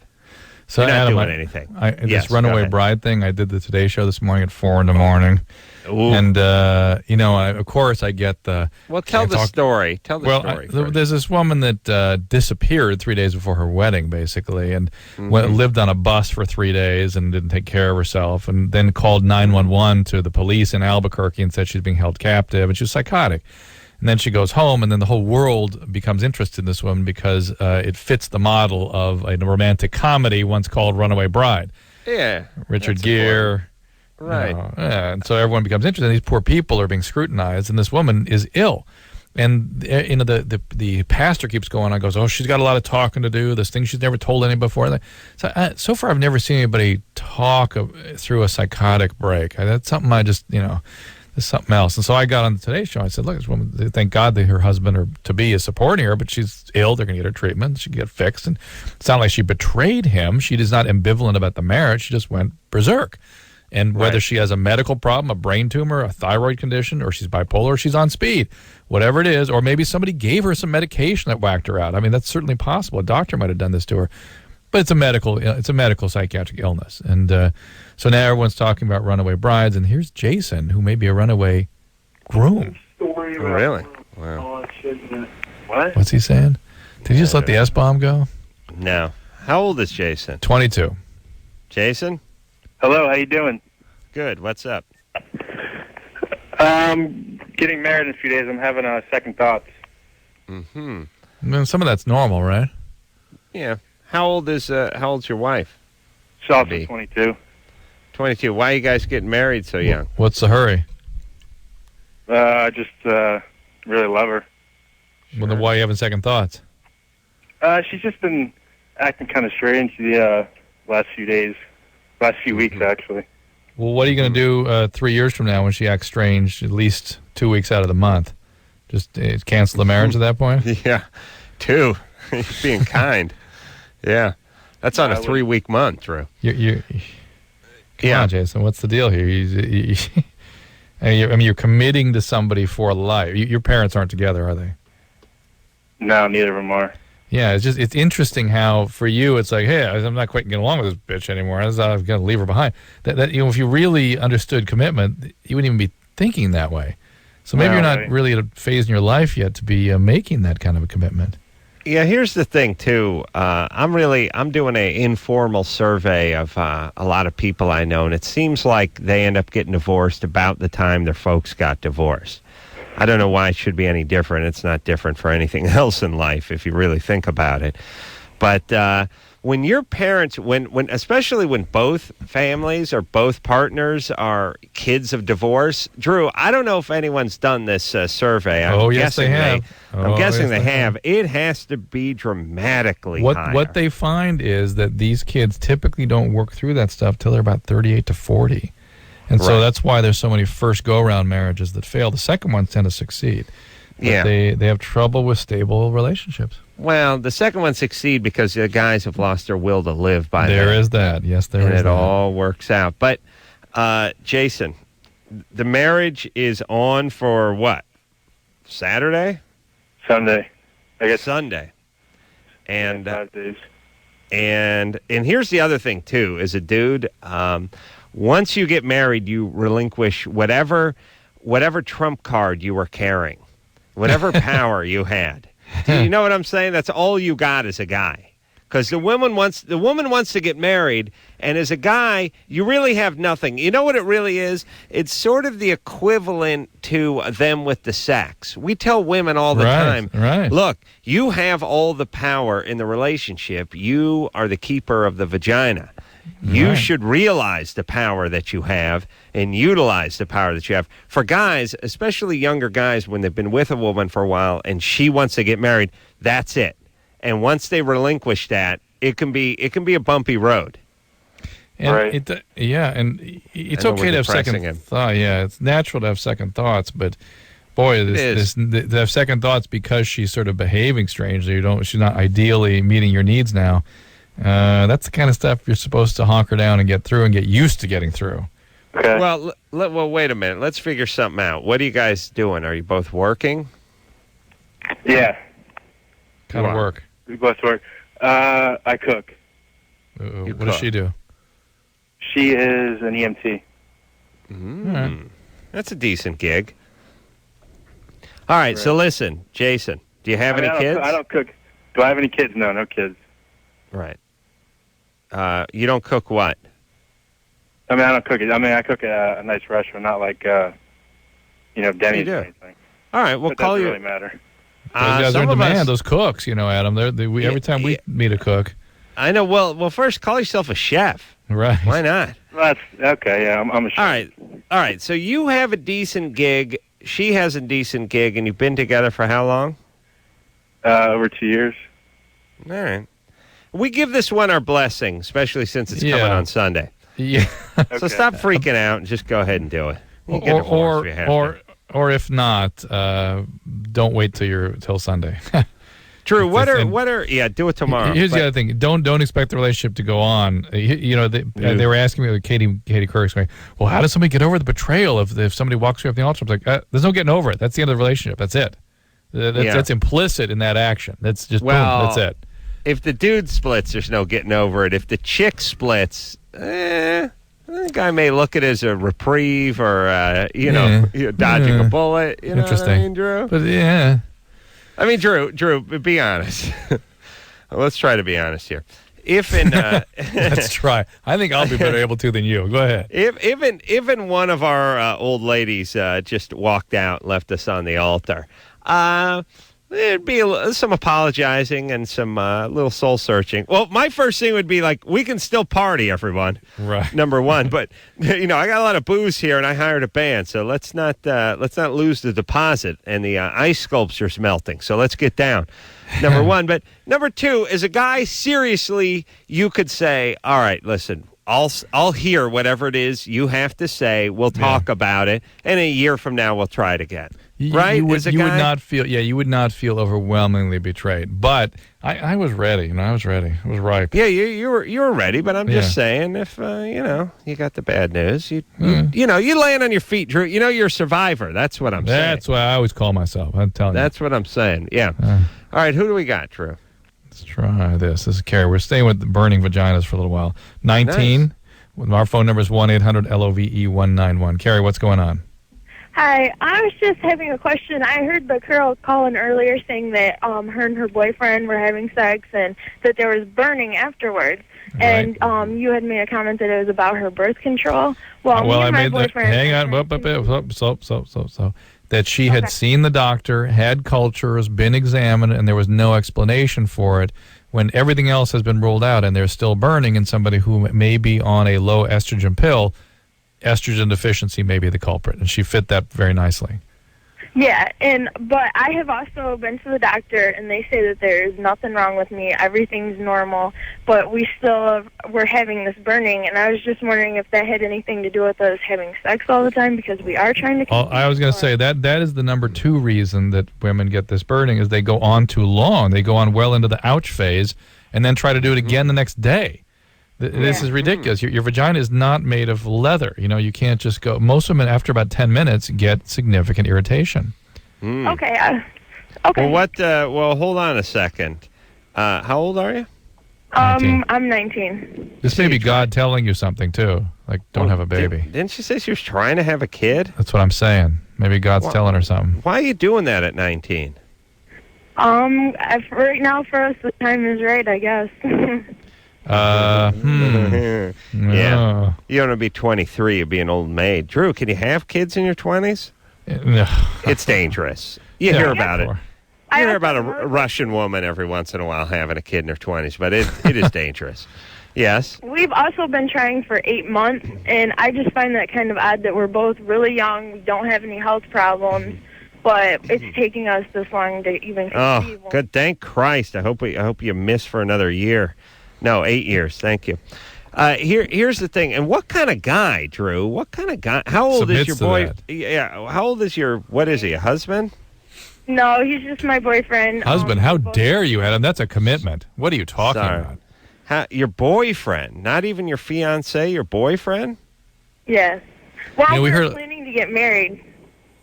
S3: So
S2: you're not
S3: Adam,
S2: doing anything.
S3: This runaway bride thing, I did the Today Show this morning at 4 a.m.
S2: Ooh.
S3: And, of course, I get the...
S2: Well, tell the story. Tell the story first.
S3: There's this woman that disappeared 3 days before her wedding, basically, and lived on a bus for 3 days and didn't take care of herself, and then called 911 to the police in Albuquerque and said she's being held captive, and she was psychotic. And then she goes home, and then the whole world becomes interested in this woman because it fits the model of a romantic comedy once called Runaway Bride.
S2: Yeah.
S3: Richard Gere.
S2: Right.
S3: And so everyone becomes interested. And these poor people are being scrutinized, and this woman is ill. And the pastor keeps going on, goes, oh, she's got a lot of talking to do, this thing she's never told anybody before. So far, I've never seen anybody talk through a psychotic break. That's something I just, there's something else. And so I got on the Today Show. I said, look, this woman, thank God that her husband or to-be is supporting her, but she's ill. They're going to get her treatment. She can get fixed. And it's not like she betrayed him. She is not ambivalent about the marriage. She just went berserk. And whether she has a medical problem, a brain tumor, a thyroid condition, or she's bipolar, or she's on speed, whatever it is, or maybe somebody gave her some medication that whacked her out. I mean, that's certainly possible. A doctor might have done this to her. But it's a medical psychiatric illness. And so now everyone's talking about runaway brides, and here's Jason, who may be a runaway groom.
S2: Really? Wow.
S6: What?
S3: What's he saying? Did you just let the S-bomb go?
S2: No. How old is Jason?
S3: 22.
S2: Jason?
S8: Hello, how you doing?
S2: Good. What's up?
S8: Getting married in a few days. I'm having second thoughts.
S2: Mm-hmm.
S3: I mean, some of that's normal, right?
S2: Yeah. How old's your wife?
S8: She's also 22.
S2: 22. Why are you guys getting married so young?
S3: What's the hurry?
S8: I just really love her.
S3: Well, then why are you having second thoughts?
S8: She's just been acting kind of strange the last few days. Last few weeks, actually.
S3: Well, what are you going to do 3 years from now when she acts strange, at least 2 weeks out of the month? Just cancel the marriage at that point?
S2: Yeah. 2. Being kind. Yeah. That's on a 3-week month, Drew.
S3: Come on, Jason. What's the deal here? You're committing to somebody for life. Your parents aren't together, are they?
S8: No, neither of them are.
S3: Yeah, it's interesting how for you it's like, hey, I'm not quite getting along with this bitch anymore. I'm going to leave her behind. That if you really understood commitment, you wouldn't even be thinking that way. So maybe you're not really at a phase in your life yet to be making that kind of a commitment.
S2: Yeah, here's the thing too. I'm doing an informal survey of a lot of people I know, and it seems like they end up getting divorced about the time their folks got divorced. I don't know why it should be any different. It's not different for anything else in life if you really think about it. But when your parents, especially when both families or both partners are kids of divorce, Drew, I don't know if anyone's done this survey.
S3: Yes, they have.
S2: I'm guessing they have. It has to be dramatically higher.
S3: What they find is that these kids typically don't work through that stuff till they're about 38 to 40. And so that's why there's so many first go-around marriages that fail. The second ones tend to succeed. But they have trouble with stable relationships.
S2: Well, the second one succeed because the guys have lost their will to live by then.
S3: There is that. Yes, there is that.
S2: And it all works out. But, Jason, the marriage is on for what? Saturday?
S8: Sunday. I guess
S2: Sunday. And
S8: 5 days.
S2: And here's the other thing, too, as a dude, once you get married, you relinquish whatever trump card you were carrying, whatever power you had. Do you know what I'm saying? That's all you got as a guy. Because the woman wants to get married, and as a guy, you really have nothing. You know what it really is? It's sort of the equivalent to them with the sex. We tell women all the time, look, you have all the power in the relationship. You are the keeper of the vagina. You should realize the power that you have and utilize the power that you have. For guys, especially younger guys, when they've been with a woman for a while and she wants to get married, that's it. And once they relinquish that, it can be a bumpy road.
S3: And it's okay to have second thoughts. Yeah, it's natural to have second thoughts, but boy, to have second thoughts because she's sort of behaving strangely. She's not ideally meeting your needs now. That's the kind of stuff you're supposed to hunker down and get through and get used to getting through.
S8: Okay.
S2: Well, wait a minute. Let's figure something out. What are you guys doing? Are you both working?
S8: Yeah.
S3: Kind of work.
S8: We both work. I cook.
S3: What does she do?
S8: She is an EMT.
S2: Right. That's a decent gig. All right, so listen, Jason, do you have any kids?
S8: I don't cook. Do I have any kids? No kids.
S2: Right. You don't cook what?
S8: I mean, I don't cook it. I mean, I cook at a nice restaurant, not like, Denny's or anything.
S2: All right, we'll call you.
S8: Doesn't really matter.
S3: Those guys are in demand. Those cooks, Adam. Every time we meet a cook.
S2: I know. Well, first call yourself a chef.
S3: Right.
S2: Why not?
S8: That's okay. Yeah, I'm a chef.
S2: All right. So you have a decent gig. She has a decent gig, and you've been together for how long?
S8: Over 2 years.
S2: All right. We give this one our blessing, especially since it's coming on Sunday.
S3: Yeah.
S2: So stop freaking out and just go ahead and do it. You get divorced if you have to.
S3: Or if not, don't wait till Sunday.
S2: True. Do it tomorrow.
S3: Here's the other thing. Don't expect the relationship to go on. They were asking me, like Katie Kirk's going, well, how does somebody get over the betrayal if somebody walks away from the altar? I'm like, there's no getting over it. That's the end of the relationship. That's it. That's implicit in that action. That's just boom. That's it.
S2: If the dude splits, there's no getting over it. If the chick splits, the guy may look at it as a reprieve or, dodging a bullet. You know
S3: Interesting.
S2: What I mean, Drew?
S3: But yeah.
S2: I mean, Drew, be honest. Let's try to be honest here.
S3: Let's try. I think I'll be better able to than you. Go ahead.
S2: If one of our old ladies just walked out and left us on the altar, there'd be some apologizing and some little soul searching. Well, my first thing would be like, we can still party, everyone.
S3: Right.
S2: Number one, but I got a lot of booze here, and I hired a band, so let's not lose the deposit. And the ice sculpture's melting, so let's get down. Number one, but number two, as a guy, seriously, you could say, all right, listen. I'll hear whatever it is you have to say. We'll talk about it, and a year from now we'll try it again. Right?
S3: You would not feel overwhelmingly betrayed. But I was ready. I was ready. I was ripe.
S2: Yeah, you were ready. But I'm just saying, if you got the bad news, you land on your feet, Drew. You're a survivor. That's what I'm saying.
S3: That's what I always call myself. I'm telling you.
S2: That's what I'm saying. Yeah. All right, who do we got, Drew?
S3: Let's try this. This is Carrie. We're staying with burning vaginas for a little while. 19. Nice. Our phone number is 1-800-LOVE-191. Carrie, what's going on?
S9: Hi, I was just having a question. I heard the girl calling earlier saying that her and her boyfriend were having sex and that there was burning afterwards. Right. And you had made a comment that it was about her birth control. Well, me and my boyfriend...
S3: Hang on. So. That she had seen the doctor, had cultures, been examined, and there was no explanation for it, when everything else has been ruled out and there's still burning in somebody who may be on a low estrogen pill. Estrogen deficiency may be the culprit, and she fit that very nicely.
S9: Yeah, but I have also been to the doctor, and they say that there's nothing wrong with me. Everything's normal, but we're having this burning, and I was just wondering if that had anything to do with us having sex all the time, because we are trying to...
S3: I was going to say, that is the number 2 reason that women get this burning, is they go on too long. They go on well into the ouch phase, and then try to do it again the next day. This is ridiculous. Your vagina is not made of leather. You can't just go. Most women, after about 10 minutes, get significant irritation.
S9: Okay.
S2: Well, well, hold on a second. How old are you?
S3: 19.
S9: I'm 19.
S3: This may be God telling you something, too. Like, don't have a baby.
S2: Didn't she say she was trying to have a kid?
S3: That's what I'm saying. Maybe God's telling her something.
S2: Why are you doing that at 19?
S9: Right now, for us, the time is right, I guess.
S2: Yeah. You want to be 23, you'd be an old maid. Drew, can you have kids in your 20s?
S3: No.
S2: It's dangerous. You hear about it. You hear about a Russian woman every once in a while having a kid in her 20s, but it is dangerous. Yes?
S9: We've also been trying for 8 months, and I just find that kind of odd that we're both really young, we don't have any health problems, but it's taking us this long to even conceive.
S2: Oh, good. Thank Christ. I hope you miss for another year. No, 8 years. Thank you. Here's the thing. And what kind of guy, Drew? What kind of guy? How old is your boy? Yeah. How old is what is he, a husband?
S9: No, he's just my boyfriend.
S3: Husband? How dare you, Adam? That's a commitment. What are you talking about?
S2: Your boyfriend, not even your fiancé, your boyfriend?
S9: Yes. Well, we're planning to get married.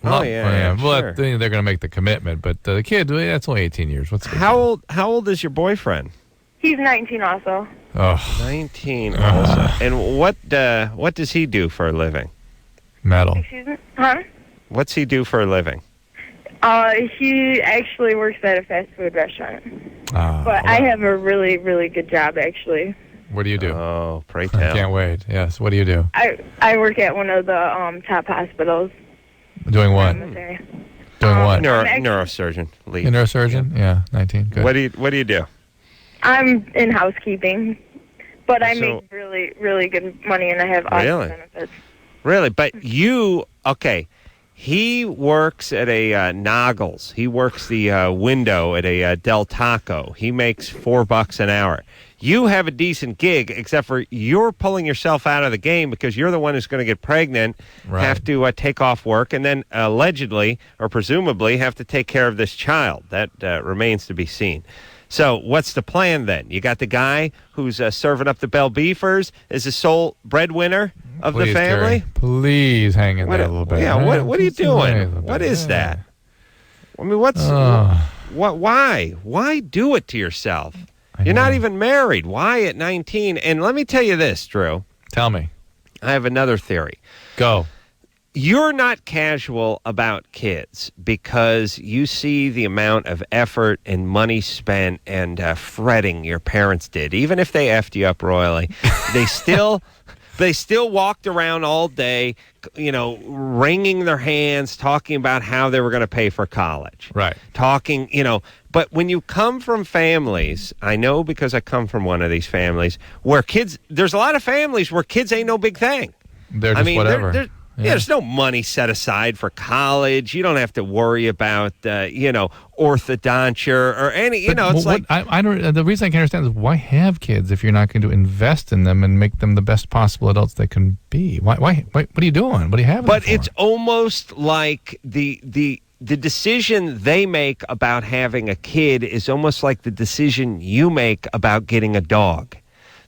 S2: Oh, yeah.
S3: Well,
S2: sure.
S3: they're going to make the commitment, but the kid, that's only 18 years.
S2: How old is your boyfriend?
S9: He's 19 also.
S3: Oh.
S2: 19 also. And what does he do for a living?
S3: Metal.
S9: Excuse me? Huh?
S2: What's he do for a living?
S9: He actually works at a fast food restaurant. But I have a really, really good job, actually.
S3: What do you do?
S2: Oh, pray tell.
S3: I can't wait. Yes. What do you do?
S9: I work at one of the top hospitals.
S3: Doing what?
S9: Doing
S3: what?
S2: Neurosurgeon. Lead.
S3: You're a neurosurgeon? Yeah, 19. Good.
S2: What do you do?
S9: I'm in housekeeping, but I make really, really good money, and I have awesome benefits.
S2: Really? But he works at a Noggles. He works the window at a Del Taco. He makes $4 an hour. You have a decent gig, except for you're pulling yourself out of the game because you're the one who's going to get pregnant, have to take off work, and then allegedly or presumably have to take care of this child. That remains to be seen. So what's the plan then? You got the guy who's serving up the Bell Beefers as the sole breadwinner of the family?
S3: Terry, please hang in there a little bit.
S2: Yeah, what are you doing? What is that? I mean, why do it to yourself? You're not even married. Why at 19? And let me tell you this, Drew.
S3: Tell me.
S2: I have another theory.
S3: Go.
S2: You're not casual about kids because you see the amount of effort and money spent and fretting your parents did. Even if they effed you up royally, they still walked around all day, wringing their hands, talking about how they were going to pay for college.
S3: Right.
S2: Talking, But when you come from families, I know because I come from one of these families, where there's a lot of families where kids ain't no big thing.
S3: They're just whatever.
S2: There's no money set aside for college. You don't have to worry about, orthodonture or any, it's like...
S3: I don't. The reason I can't understand is why have kids if you're not going to invest in them and make them the best possible adults they can be? Why what are you doing? What do you have?
S2: But it's almost like the decision they make about having a kid is almost like the decision you make about getting a dog.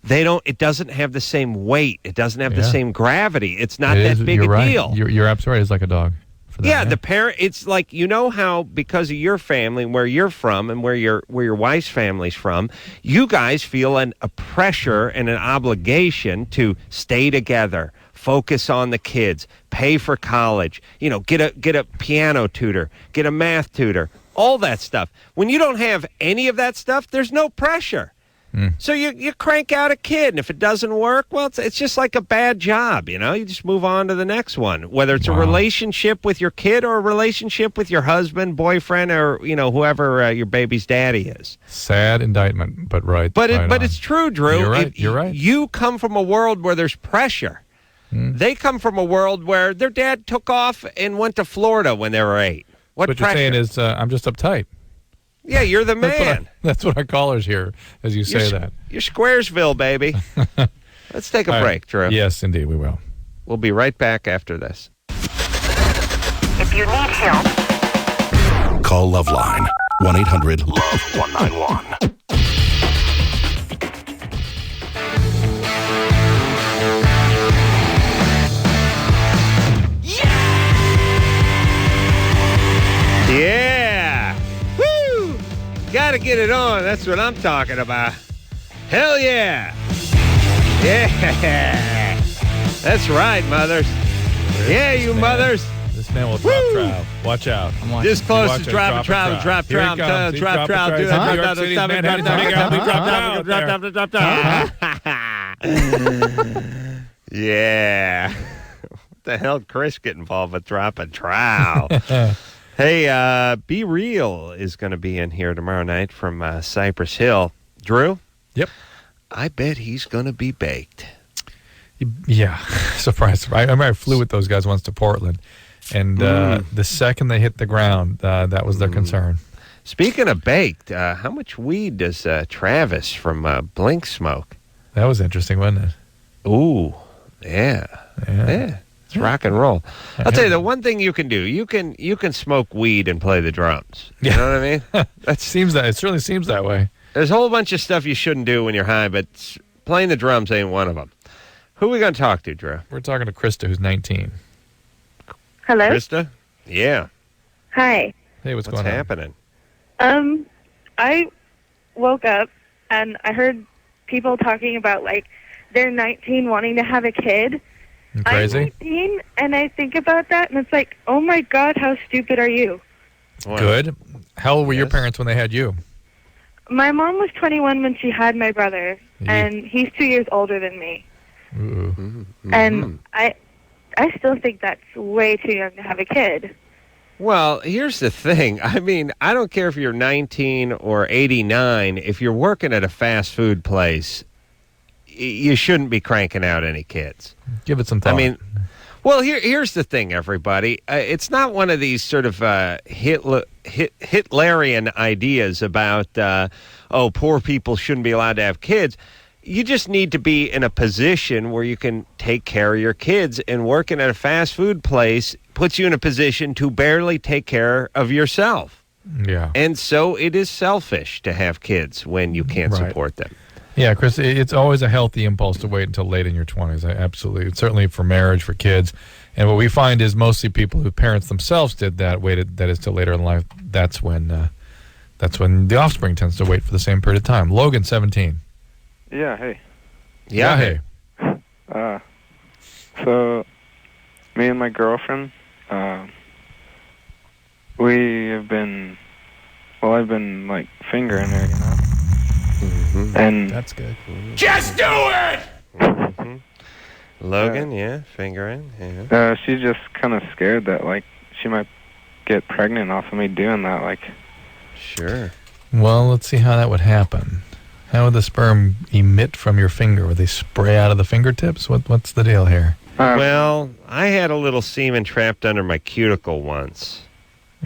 S2: It doesn't have the same weight. It doesn't have the same gravity. It's not that big a deal.
S3: You're absolutely right. It's like a dog. for that.
S2: Yeah, the parent. It's like, you know how because of your family and where you're from and where your wife's family's from, you guys feel a pressure and an obligation to stay together, focus on the kids, pay for college, get a piano tutor, get a math tutor, all that stuff. When you don't have any of that stuff, there's no pressure. So you crank out a kid, and if it doesn't work, well, it's just like a bad job, you just move on to the next one, whether it's a relationship with your kid or a relationship with your husband, boyfriend, or, whoever your baby's daddy is.
S3: Sad indictment, but right.
S2: But
S3: right
S2: it's true, Drew.
S3: You're right. You're right.
S2: You come from a world where there's pressure. They come from a world where their dad took off and went to Florida when they were 8. What
S3: you're saying is I'm just uptight.
S2: Yeah, you're the man.
S3: That's what our callers hear as you say that.
S2: You're Squaresville, baby. Let's take a break, Drew.
S3: Yes, indeed, we will.
S2: We'll be right back after this.
S10: If you need help,
S11: call Loveline, 1-800-LOVE-191.
S2: Yeah! Woo! Gotta get it on. That's what I'm talking about. Hell yeah! Yeah! That's right, mothers. Yeah, you mothers.
S3: This man will drop trout. Watch out.
S2: This close to drop trout. Drop trout. Yeah. What the hell did Chris get involved with dropping trout? Hey, Be Real is going to be in here tomorrow night from Cypress Hill. Drew?
S3: Yep.
S2: I bet he's going to be baked.
S3: Yeah. Surprise. I remember I flew with those guys once to Portland, and the second they hit the ground, that was their concern.
S2: Speaking of baked, how much weed does Travis from Blink smoke?
S3: That was interesting, wasn't it?
S2: Ooh, yeah. It's rock and roll. I'll tell you, the one thing you can do, you can smoke weed and play the drums. You know what I mean?
S3: It certainly seems that way.
S2: There's a whole bunch of stuff you shouldn't do when you're high, but playing the drums ain't one of them. Who are we going to talk to, Drew?
S3: We're talking to Krista, who's 19.
S9: Hello?
S2: Krista? Yeah.
S9: Hi.
S3: Hey, what's going on?
S2: happening?
S9: I woke up and I heard people talking about, like, they're 19 wanting to have a kid.
S3: Crazy?
S9: I'm 19, and I think about that, and it's like, oh, my God, how stupid are you?
S3: Good. How old were your parents when they had you?
S9: My mom was 21 when she had my brother, and he's 2 years older than me.
S3: Ooh.
S9: And I still think that's way too young to have a kid.
S2: Well, here's the thing. I mean, I don't care if you're 19 or 89. If you're working at a fast food place, you shouldn't be cranking out any kids.
S3: Give it some thought.
S2: I mean, well, here's the thing, everybody. It's not one of these sort of Hitlerian ideas about, poor people shouldn't be allowed to have kids. You just need to be in a position where you can take care of your kids, and working at a fast food place puts you in a position to barely take care of yourself.
S3: Yeah.
S2: And so it is selfish to have kids when you can't support them.
S3: Yeah, Chris, it's always a healthy impulse to wait until late in your 20s. Absolutely. Certainly for marriage, for kids. And what we find is mostly people whose parents themselves did that, waited, that is, till later in life. That's when the offspring tends to wait for the same period of time. Logan, 17.
S12: Yeah, hey.
S2: Yeah, hey.
S12: So, me and my girlfriend, I've been like fingering her, you know?
S2: Mm-hmm.
S12: And
S7: that's good.
S2: Just do it! Mm-hmm. Logan, fingering, yeah.
S12: She's just kind of scared that, like, she might get pregnant off of me doing that, like.
S2: Sure.
S3: Well, let's see how that would happen. How would the sperm emit from your finger? Would they spray out of the fingertips? What's the deal here?
S2: Well, I had a little semen trapped under my cuticle once.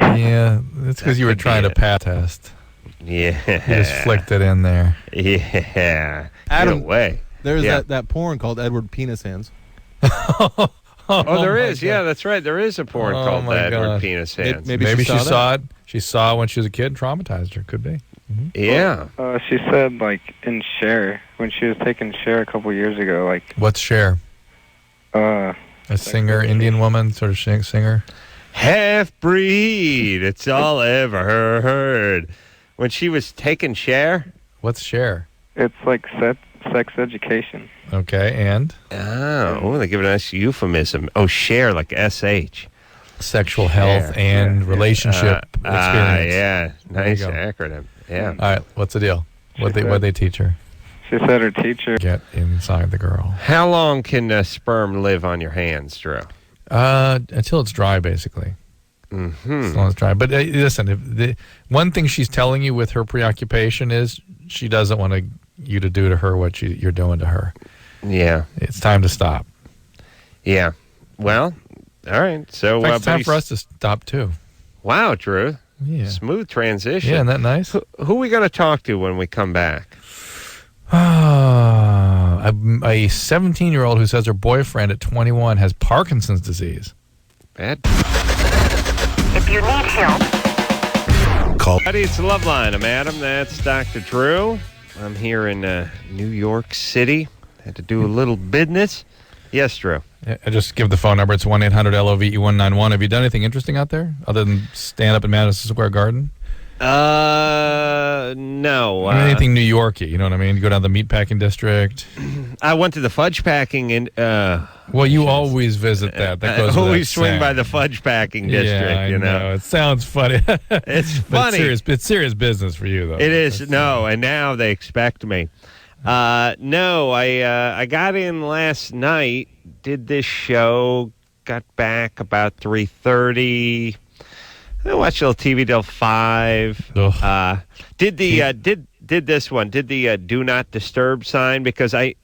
S3: Yeah, that's because you were trying to pat test.
S2: Yeah.
S3: You just flicked it in there.
S2: Yeah.
S7: Adam,
S2: Get away.
S7: There's that porn called Edward Penis Hands.
S2: Oh, there is. Yeah, that's right. There is a porn called Edward Penis Hands.
S3: Maybe she saw it. She saw it when she was a kid, traumatized her. Could be.
S2: Mm-hmm. Yeah.
S12: She said, like, in Cher, when she was taking Cher a couple years ago, like.
S3: What's Cher? A singer, Indian woman, sort of singer.
S2: Half-breed. It's all I ever heard. When she was taking share?
S3: What's share?
S12: It's like sex education.
S3: Okay, and?
S2: Oh, they give it a nice euphemism. Oh, share, like SH.
S3: Sexual health and relationship experience.
S2: Yeah, nice acronym. Yeah.
S3: All right, what's the deal? What they teach her?
S12: She said her teacher...
S3: Get inside the girl.
S2: How long can sperm live on your hands, Drew?
S3: Until it's dry, basically.
S2: Mm-hmm.
S3: As long as it's dry. But listen, one thing she's telling you with her preoccupation is she doesn't want you to do to her what you're doing to her.
S2: Yeah.
S3: It's time to stop.
S2: Yeah. Well, all right. So
S3: it's time for us to stop, too.
S2: Wow, Drew.
S3: Yeah.
S2: Smooth transition.
S3: Yeah, isn't that nice?
S2: Who are we going to talk to when we come back?
S3: A 17-year-old who says her boyfriend at 21 has Parkinson's disease.
S2: Bad.
S10: If you need help,
S11: call.
S2: Buddy, it's Loveline. I'm Adam. That's Dr. Drew. I'm here in New York City. Had to do a little business. Yes, Drew.
S3: I just give the phone number. It's 1-800-LOVE-191. Have you done anything interesting out there other than stand up in Madison Square Garden?
S2: No.
S3: Anything New York-y, you know what I mean? You go down to the meatpacking district.
S2: I went to the fudge packing and
S3: well, you always visit that. That goes
S2: I always swing by the fudge packing district,
S3: yeah, I
S2: know.
S3: It sounds funny.
S2: It's funny.
S3: It's serious business for you, though.
S2: It is. And now they expect me. No, I got in last night, did this show, got back about 3:30. I watched a little TV till 5. Did this one? Did the do not disturb sign, because I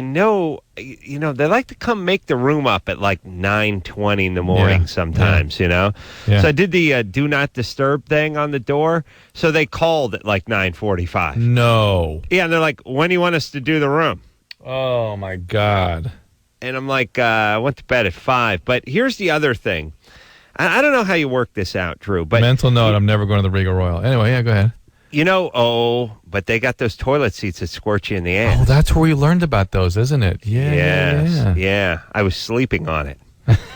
S2: know, they like to come make the room up at like 9:20 in the morning sometimes, Yeah. So I did the do not disturb thing on the door. So they called at like 9:45.
S3: No.
S2: Yeah, and they're like, when do you want us to do the room?
S3: Oh, my God.
S2: And I'm like, I went to bed at 5. But here's the other thing. I don't know how you work this out, Drew. But
S3: mental note, I'm never going to the Regal Royal. Anyway, yeah, go ahead.
S2: But they got those toilet seats that squirt you in the ass.
S3: Oh, that's where we learned about those, isn't it?
S2: Yeah. I was sleeping on it.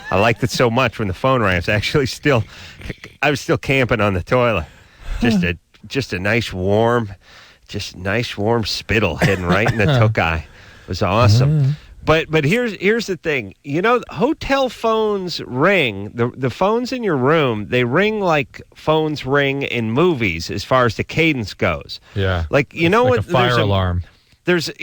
S2: I liked it so much when the phone rang. I was still camping on the toilet. Just a nice warm spittle hidden right in the tokai. It was awesome. But here's the thing. Hotel phones ring. The phones in your room, they ring like phones ring in movies as far as the cadence goes.
S3: Yeah.
S2: Like
S3: a fire alarm.
S2: But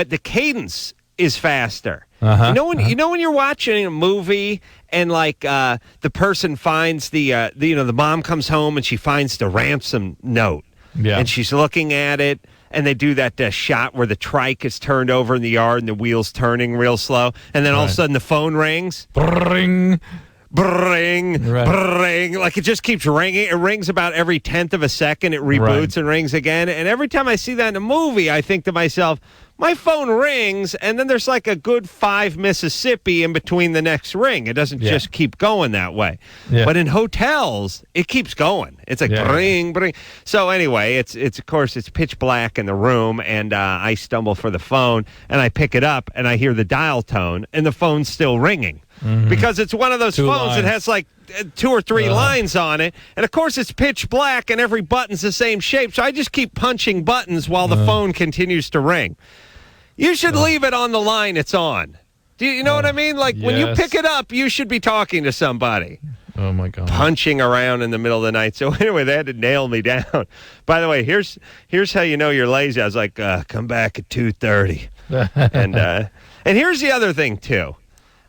S2: the cadence is faster.
S3: Uh-huh.
S2: You know when you're watching a movie and like the person finds the mom comes home and she finds the ransom note.
S3: Yeah.
S2: And she's looking at it, and they do that shot where the trike is turned over in the yard and the wheel's turning real slow, and then all of a sudden the phone rings.
S3: Bring.
S2: Bring, bring. Like it just keeps ringing. It rings about every 10th of a second. It reboots and rings again. And every time I see that in a movie, I think to myself, my phone rings, and then there's like a good 5 Mississippi in between the next ring. It doesn't just keep going that way. Yeah. But in hotels, it keeps going. It's like bring, bring. So anyway, it's of course, it's pitch black in the room, and I stumble for the phone, and I pick it up, and I hear the dial tone, and the phone's still ringing. Mm-hmm. Because it's one of those phones that has like 2 or 3 lines on it. And, of course, it's pitch black and every button's the same shape. So I just keep punching buttons while the phone continues to ring. You should leave it on the line it's on. Do you know what I mean? Like when you pick it up, you should be talking to somebody.
S3: Oh, my God.
S2: Punching around in the middle of the night. So anyway, they had to nail me down. By the way, here's how you know you're lazy. I was like, come back at 2:30. And here's the other thing, too.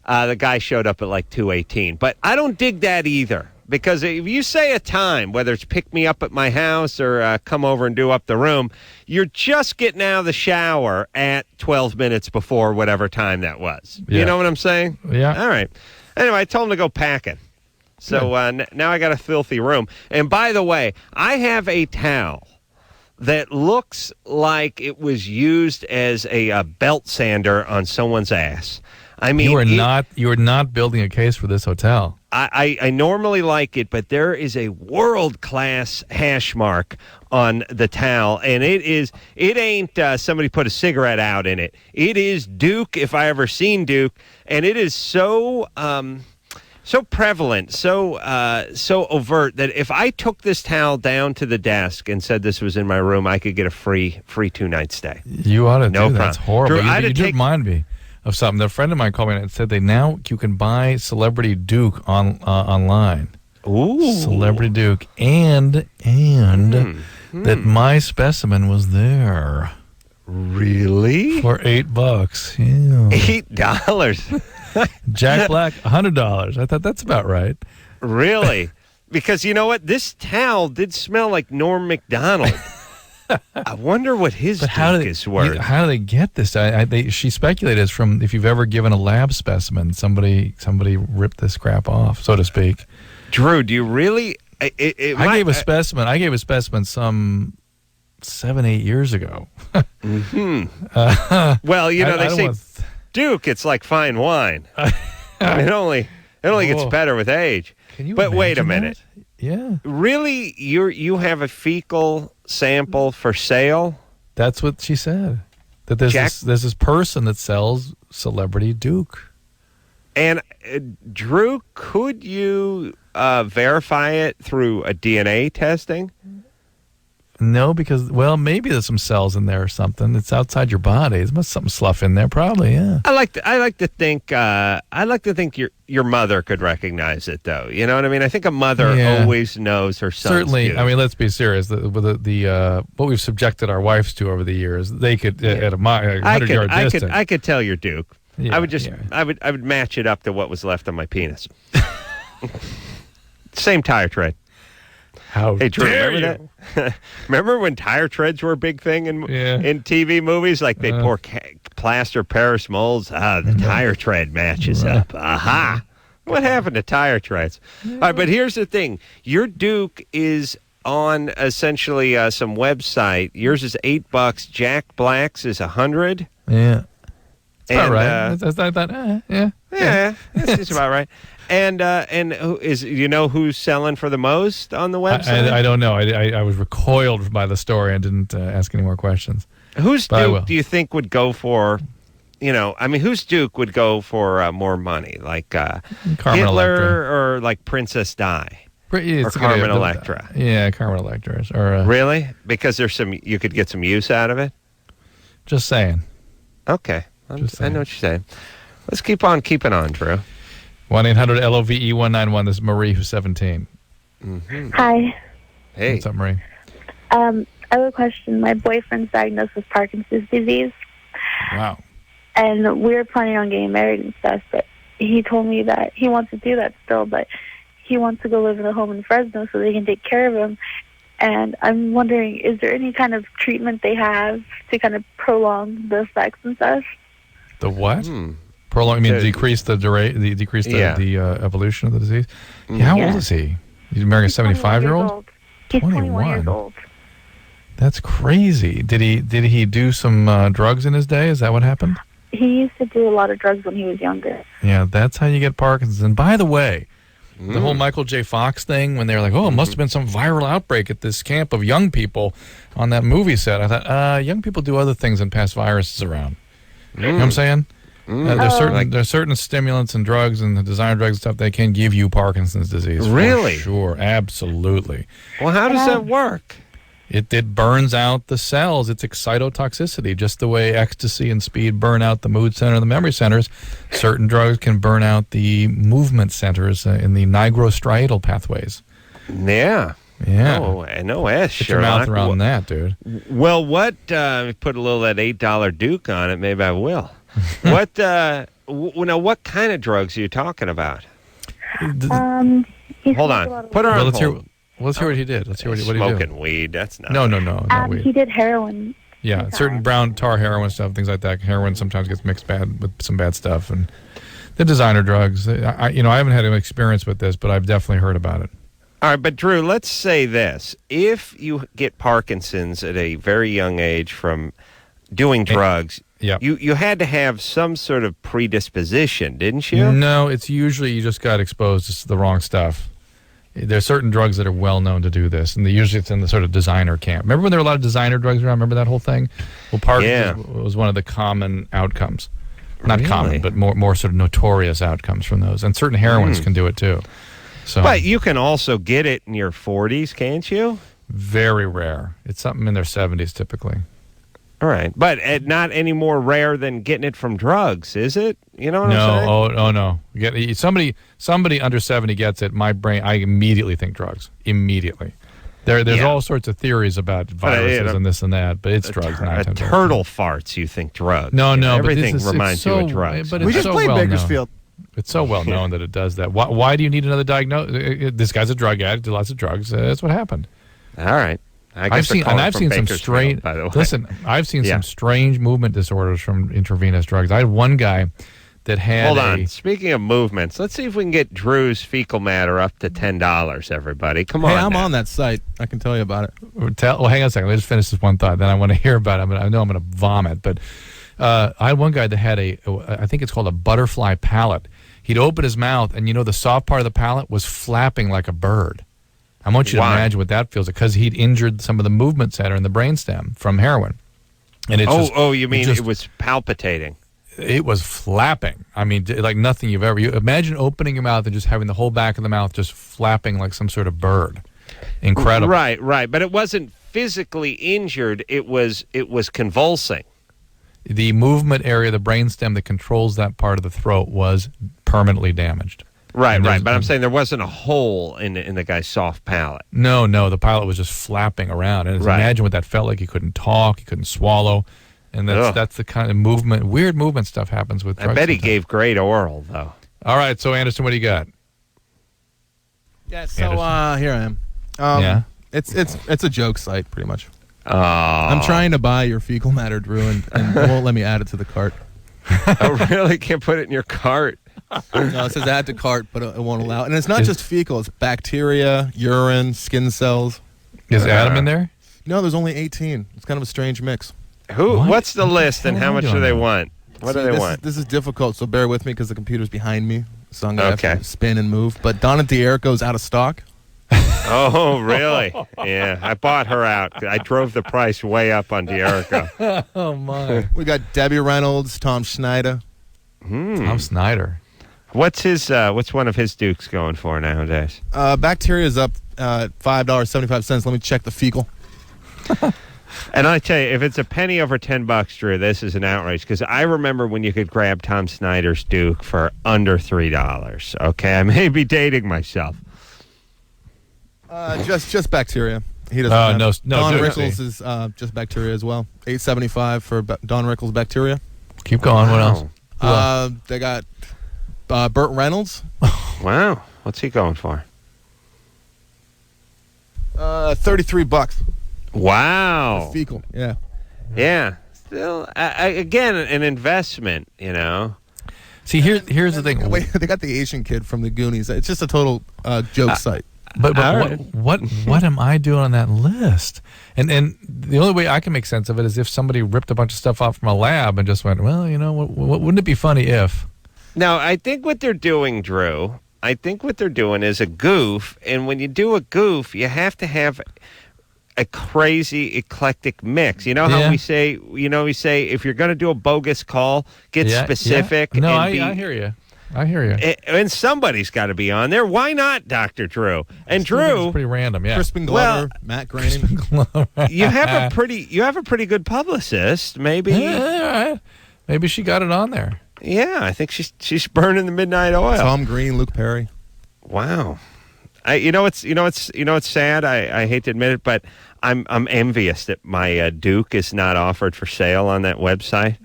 S2: The guy showed up at like 2:18. But I don't dig that either. Because if you say a time, whether it's pick me up at my house or come over and do up the room, you're just getting out of the shower at 12 minutes before whatever time that was. Yeah. You know what I'm saying?
S3: Yeah.
S2: All right. Anyway, I told him to go packing. So now I got a filthy room. And by the way, I have a towel that looks like it was used as a belt sander on someone's ass. I mean,
S3: you are not building a case for this hotel.
S2: I normally like it, but there is a world-class hash mark on the towel, and it ain't somebody put a cigarette out in it. It is Duke, if I ever seen Duke, and it is so so prevalent, so overt that if I took this towel down to the desk and said this was in my room, I could get a free 2-night stay.
S3: You ought to do that. That's horrible.
S2: Drew,
S3: you did remind me of something. A friend of mine called me and said you can buy Celebrity Duke online.
S2: Ooh.
S3: Celebrity Duke. And that my specimen was there.
S2: Really?
S3: For $8. Yeah.
S2: $8.
S3: Jack Black, $100. I thought that's about right.
S2: Really? Because you know what? This towel did smell like Norm Macdonald. I wonder what his Duke is worth.
S3: How do they get this? She speculated it's from if you've ever given a lab specimen, somebody ripped this crap off, so to speak.
S2: Drew, do you really?
S3: I gave a specimen some 7-8 years ago.
S2: Well, they say Duke, it's like fine wine. It only gets better with age.
S3: Can you
S2: but wait a
S3: imagine
S2: minute.
S3: that? Yeah.
S2: Really, you have a fecal sample for sale?
S3: That's what she said. That there's this person that sells Celebrity Duke.
S2: And Drew, could you verify it through a DNA testing?
S3: No, because maybe there's some cells in there or something. It's outside your body. There's must some slough in there, probably. Yeah.
S2: I like to think your mother could recognize it, though. You know what I mean? I think a mother always knows her son's
S3: certainly.
S2: Duke.
S3: I mean, let's be serious. The what we've subjected our wives to over the years, they could at a 100-yard distance.
S2: I could tell your Duke.
S3: Yeah,
S2: I would match it up to what was left on my penis. Same tire tread.
S3: Hey, Drew,
S2: remember that? Remember when tire treads were a big thing in TV movies? Like they'd pour plaster Paris molds. The tire tread matches up. Aha! What happened to tire treads? All right, but here's the thing. Your Duke is on essentially some website. Yours is $8. Jack Black's is $100.
S3: Yeah. That's about right.
S2: That's about right. And who is who's selling for the most on the website?
S3: I don't know. I was recoiled by the story and didn't ask any more questions.
S2: Whose Duke do you think would go for? Whose Duke would go for more money, like Hitler
S3: Electra.
S2: or like Princess Di? Or Carmen Electra?
S3: Yeah, Carmen Electra. Or
S2: really? Because you could get some use out of it.
S3: Just saying.
S2: Okay. I know what you're saying. Let's keep on keeping on, Drew.
S3: 1-800-LOVE-191. This is Marie, who's 17.
S2: Mm-hmm.
S4: Hi.
S2: Hey.
S3: What's up, Marie?
S4: I have a question. My boyfriend's diagnosed with Parkinson's disease.
S3: Wow.
S4: And we were planning on getting married and stuff, but he told me that he wants to do that still, but he wants to go live in a home in Fresno so they can take care of him. And I'm wondering, is there any kind of treatment they have to kind of prolong the effects and stuff?
S3: The what? Prolong, decrease the evolution of the disease? How old is he? He's marrying a 75-year-old?
S4: He's 21 years old.
S3: That's crazy. Did he do some drugs in his day? Is that what happened?
S4: He used to do a lot of drugs when he was younger.
S3: Yeah, that's how you get Parkinson's. And by the way, the whole Michael J. Fox thing, when they were like, it must have been some viral outbreak at this camp of young people on that movie set. I thought, young people do other things than pass viruses around. You know what I'm saying? There's certain stimulants and drugs and the designer drugs and stuff that can give you Parkinson's disease.
S2: Really?
S3: Sure, absolutely.
S2: Well, how does that work?
S3: It burns out the cells. It's excitotoxicity, just the way ecstasy and speed burn out the mood center and the memory centers. Certain drugs can burn out the movement centers in the nigrostriatal pathways.
S2: Yeah.
S3: Yeah.
S2: Oh, no S,
S3: Get your mouth around that, dude.
S2: Well, put a little of that $8 Duke on it, maybe I will. What what kind of drugs are you talking about?
S4: Hold
S2: on. Put her on hold.
S3: Let's hear what he did. Let's hear what he did.
S2: Smoking weed. That's not.
S3: No, not weed.
S4: He did heroin.
S3: Yeah, certain brown tar heroin stuff, things like that. Heroin sometimes gets mixed bad with some bad stuff, and the designer drugs. I haven't had an experience with this, but I've definitely heard about it.
S2: All right, but Drew, let's say this: if you get Parkinson's at a very young age from doing drugs.
S3: Yeah.
S2: You had to have some sort of predisposition, didn't you?
S3: No, it's usually you just got exposed to the wrong stuff. There's certain drugs that are well known to do this, and usually it's in the sort of designer camp. Remember when there were a lot of designer drugs around? Remember that whole thing? Well, Parkinson's was one of the common outcomes. Not common, but more sort of notorious outcomes from those. And certain heroines can do it too. So,
S2: but you can also get it in your 40s, can't you?
S3: Very rare. It's something in their 70s typically.
S2: All right, but not any more rare than getting it from drugs, is it? You know what I'm saying?
S3: Oh no. Somebody under 70 gets it. My brain, I immediately think drugs. Immediately. There's all sorts of theories about viruses and this and that, but it's drugs.
S2: A turtle farts, you think drugs?
S3: No,
S2: everything
S3: but
S2: reminds you of drugs.
S3: But
S13: we just played Bakersfield.
S3: It's so well known that it does that. Why do you need another diagnosis? This guy's a drug addict, did lots of drugs. That's what happened.
S2: All right.
S3: I've seen some strange.
S2: By the way.
S3: Listen, I've seen some strange movement disorders from intravenous drugs. I had one guy that had.
S2: Hold on. Speaking of movements, let's see if we can get Drew's fecal matter up to $10. Everybody, come on.
S7: Hey, I'm on that site. I can tell you about it.
S3: Well, hang on a second. Let me just finish this one thought. Then I want to hear about it. I know I'm going to vomit, but I had one guy that had I think it's called a butterfly palate. He'd open his mouth, and the soft part of the palate was flapping like a bird. I want you to imagine what that feels like, because he'd injured some of the movement center in the brainstem from heroin. And
S2: you mean it was palpitating?
S3: It was flapping. I mean, like nothing you've ever. Imagine opening your mouth and just having the whole back of the mouth just flapping like some sort of bird. Incredible.
S2: Right. But it wasn't physically injured. It was convulsing.
S3: The movement area, the brainstem that controls that part of the throat, was permanently damaged.
S2: Right. But I'm saying there wasn't a hole in the guy's soft palate.
S3: No, the palate was just flapping around. And imagine what that felt like. He couldn't talk. He couldn't swallow. And that's the kind of weird movement stuff happens with drugs.
S2: I bet he gave great oral, though.
S3: All right, so Anderson, what do you got?
S7: Yeah, so here I am. It's a joke site, pretty much.
S2: Oh.
S7: I'm trying to buy your fecal matter, Drew, and it won't let me add it to the cart.
S2: Oh, really? Can't put it in your cart?
S7: No, it says add to cart, but it won't allow it. And it's not just fecal. It's bacteria, urine, skin cells.
S3: Is Adam in there?
S7: No, there's only 18. It's kind of a strange mix.
S2: What's the list, and how much do they want? What do they want?
S7: This is difficult, so bear with me because the computer's behind me. So I'm going to have to spin and move. But Donna D'Erico's out of stock.
S2: Oh, really? Yeah, I bought her out. I drove the price way up on D'Erico.
S3: Oh, my.
S7: We got Debbie Reynolds, Tom Schneider.
S3: Tom Snyder.
S2: What's one of his dukes going for nowadays?
S7: Bacteria's up $5.75. Let me check the fecal.
S2: And I tell you, if it's a penny over $10, Drew, this is an outrage, because I remember when you could grab Tom Snyder's Duke for under $3. Okay, I may be dating myself.
S7: Just bacteria. He doesn't.
S3: No.
S7: Don Rickles is just bacteria as well. $8.75 for Don Rickles bacteria.
S3: Keep going. What else?
S7: They got Burt Reynolds.
S2: Wow, what's he going for?
S7: $33.
S2: Wow.
S7: Fecal. Yeah.
S2: Yeah. Still, again, an investment.
S3: See, here's the thing.
S7: Wait, they got the Asian kid from the Goonies. It's just a total joke site.
S3: But what am I doing on that list? And the only way I can make sense of it is if somebody ripped a bunch of stuff off from a lab and just went, well, wouldn't it be funny if?
S2: No, I think what they're doing, Drew, is a goof. And when you do a goof, you have to have a crazy eclectic mix. You know how we say if you're going to do a bogus call, get specific.
S3: Yeah. No, I hear you.
S2: And somebody's got to be on there. Why not, Dr. Drew? And Drew,
S3: it's pretty random, yeah.
S7: Crispin Glover, Matt Groening.
S2: you have a pretty good publicist. Maybe,
S3: maybe she got it on there.
S2: Yeah, I think she's burning the midnight oil.
S7: Tom Green, Luke Perry.
S2: Wow. It's sad. I hate to admit it, but I'm envious that my Duke is not offered for sale on that website.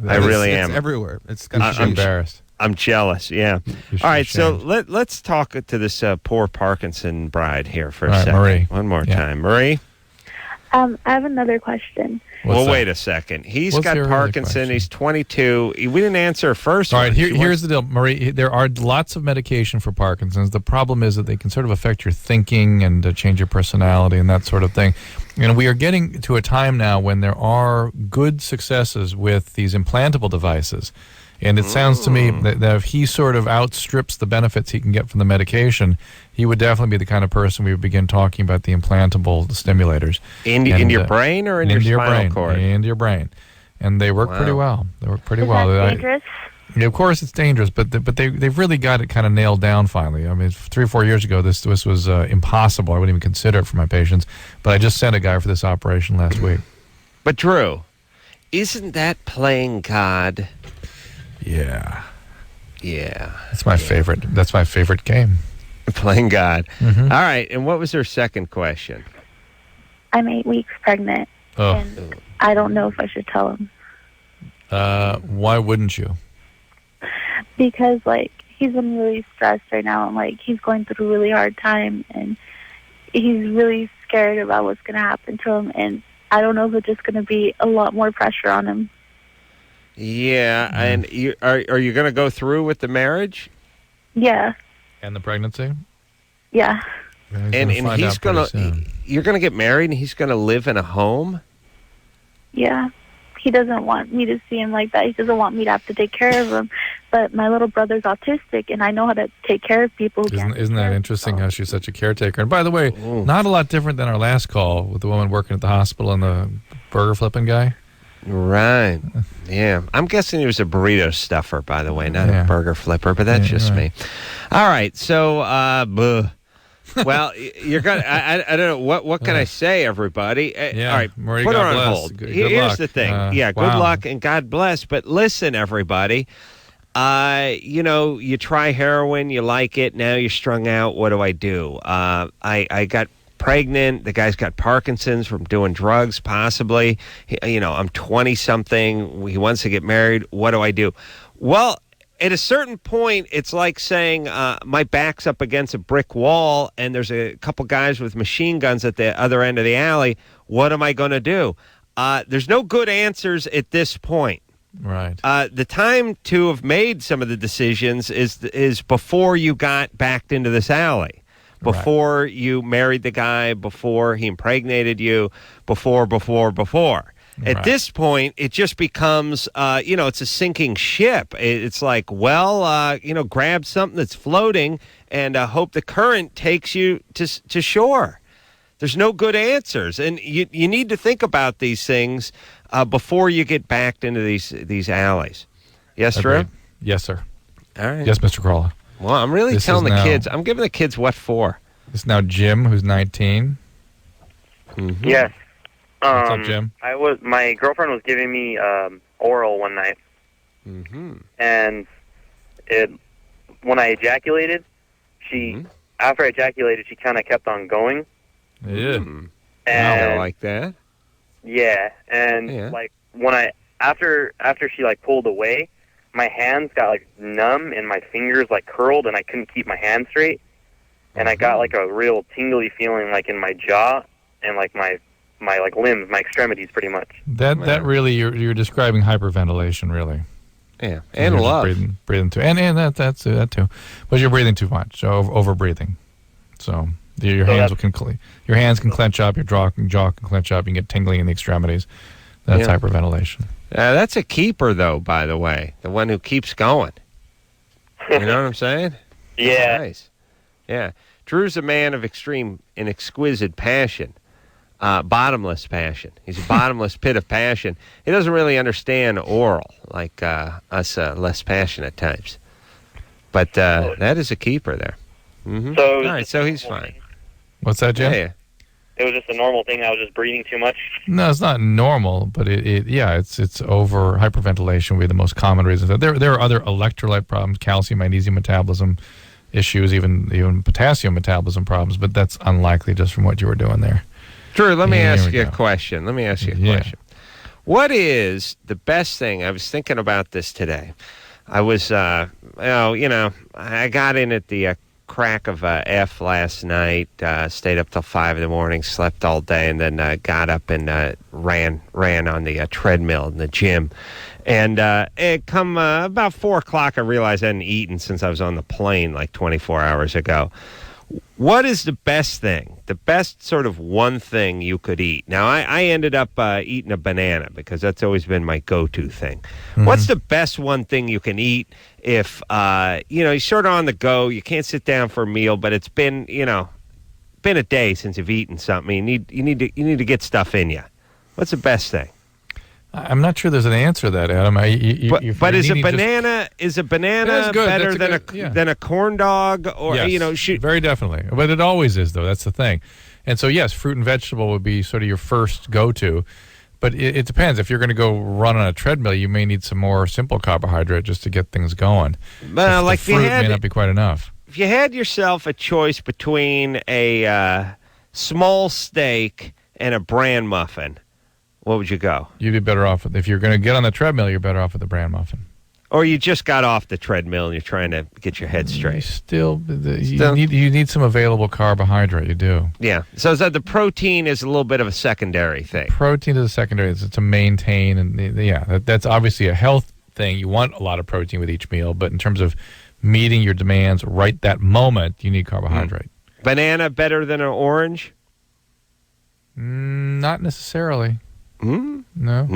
S2: I really am.
S7: It's everywhere.
S3: I'm embarrassed.
S2: I'm jealous. Yeah. All right. So let's talk to this poor Parkinson bride here for a second.
S3: Marie.
S2: One more time, Marie.
S4: I have another question.
S2: Wait a second. He's got Parkinson. He's 22. We didn't answer first.
S3: All right, here's the deal, Marie. There are lots of medication for Parkinson's. The problem is that they can sort of affect your thinking and change your personality and that sort of thing. And we are getting to a time now when there are good successes with these implantable devices. And it sounds to me that if he sort of outstrips the benefits he can get from the medication, he would definitely be the kind of person we would begin talking about the implantable stimulators.
S2: In your brain or in your spinal cord?
S3: Into your brain. and they work pretty well. They work pretty well.
S5: That dangerous?
S3: Yeah, of course, it's dangerous, but they've really got it kind of nailed down finally. I mean, 3 or 4 years ago, this was impossible. I wouldn't even consider it for my patients. But I just sent a guy for this operation last week.
S2: But Drew, isn't that playing God?
S3: Yeah.
S2: Yeah.
S3: That's my favorite. That's my favorite game.
S2: Playing God.
S3: Mm-hmm.
S2: All right. And what was her second question?
S5: I'm 8 weeks pregnant, and I don't know if I should tell him.
S3: Why wouldn't you?
S5: Because, like, he's been really stressed right now, and, like, he's going through a really hard time, and he's really scared about what's going to happen to him, and I don't know if it's just going to be a lot more pressure on him.
S2: Yeah, and are you going to go through with the marriage?
S5: Yeah.
S3: And the pregnancy?
S5: Yeah.
S2: And he's going to, you're going to get married, and he's going to live in a home?
S5: Yeah. He doesn't want me to see him like that. He doesn't want me to have to take care of him. But my little brother's autistic, and I know how to take care of people.
S3: Isn't that interesting how she's such a caretaker? And by the way, not a lot different than our last call with the woman working at the hospital and the burger flipping guy.
S2: Right. Yeah. I'm guessing he was a burrito stuffer, by the way, not a burger flipper, but that's just me. All right. So, well, you're gonna. I don't know what can I say, everybody. All right,
S3: Marie,
S2: put her
S3: God
S2: on
S3: bless.
S2: hold.
S3: Good
S2: Here's
S3: luck.
S2: the thing. Good
S3: Wow.
S2: luck and God bless. But listen, everybody. You try heroin, you like it. Now you're strung out. What do I do? I got pregnant. The guy's got Parkinson's from doing drugs, possibly. I'm 20-something. He wants to get married. What do I do? Well, at a certain point, it's like saying my back's up against a brick wall and there's a couple guys with machine guns at the other end of the alley. What am I going to do? There's no good answers at this point.
S3: Right.
S2: The time to have made some of the decisions is before you got backed into this alley, before you married the guy, before he impregnated you, before. At this point, it just becomes, it's a sinking ship. It's like, grab something that's floating and hope the current takes you to shore. There's no good answers. And you need to think about these things before you get backed into these alleys. Yes, Drew?
S3: Yes, sir.
S2: All right.
S3: Yes, Mr. Carolla.
S2: Well, I'm really telling the kids. I'm giving the kids what for.
S3: This is now Jim, who's 19.
S2: Mm-hmm.
S13: Yes.
S3: What's up, Jim?
S13: My girlfriend was giving me oral one night, and when I ejaculated, after I ejaculated, she kind of kept on going.
S3: Yeah.
S13: And
S2: I like that.
S13: Yeah, and like after she like pulled away, my hands got like numb and my fingers like curled, and I couldn't keep my hands straight, and I got like a real tingly feeling like in my jaw and like my like limbs, my extremities, pretty much.
S3: That really, you're describing hyperventilation, really.
S2: Yeah, and love.
S3: Breathing too, and that's that too, but you're breathing too much, so over breathing. So your hands can clench up, your jaw can clench up, you can get tingling in the extremities. That's hyperventilation.
S2: That's a keeper, though. By the way, the one who keeps going. You know what I'm saying?
S13: Yeah.
S2: That's nice. Yeah. Drew's a man of extreme and exquisite passion. Bottomless passion. He's a bottomless pit of passion. He doesn't really understand oral like us less passionate types. But that is a keeper there. Mm-hmm.
S13: So,
S2: all right, so he's fine.
S3: What's that, Jim?
S2: Yeah.
S13: It was just a normal thing. I was just breathing too much.
S3: No, it's not normal, but it's over hyperventilation would be the most common reason. There are other electrolyte problems, calcium, magnesium metabolism issues, even potassium metabolism problems, but that's unlikely just from what you were doing there.
S2: Drew, let me ask you a question. What is the best thing? I was thinking about this today. I was, I got in at the crack of F last night, stayed up till 5 in the morning, slept all day, and then got up and ran on the treadmill in the gym. And it come about 4 o'clock, I realized I hadn't eaten since I was on the plane like 24 hours ago. What is the best thing, the best sort of one thing you could eat? Now, I ended up eating a banana because that's always been my go-to thing. Mm-hmm. What's the best one thing you can eat if, you're sort of on the go, you can't sit down for a meal, but it's been a day since you've eaten something. You need to get stuff in you. What's the best thing?
S3: I'm not sure there's an answer to that, Adam.
S2: But is a banana better than a corn dog? Or
S3: yes, very definitely. But it always is, though. That's the thing. And so, yes, fruit and vegetable would be sort of your first go-to. But it depends. If you're going to go run on a treadmill, you may need some more simple carbohydrate just to get things going.
S2: Well,
S3: the fruit may not be quite enough.
S2: If you had yourself a choice between a small steak and a bran muffin, what would you go?
S3: You'd be better off if you're going to get on the treadmill. You're better off with the bran muffin.
S2: Or you just got off the treadmill and you're trying to get your head straight.
S3: You need some available carbohydrate. You do.
S2: Yeah. So the protein is a little bit of a secondary thing.
S3: Protein is a secondary. It's to maintain, and that's obviously a health thing. You want a lot of protein with each meal, but in terms of meeting your demands right that moment, you need carbohydrate.
S2: Banana better than an orange?
S3: Not necessarily. No,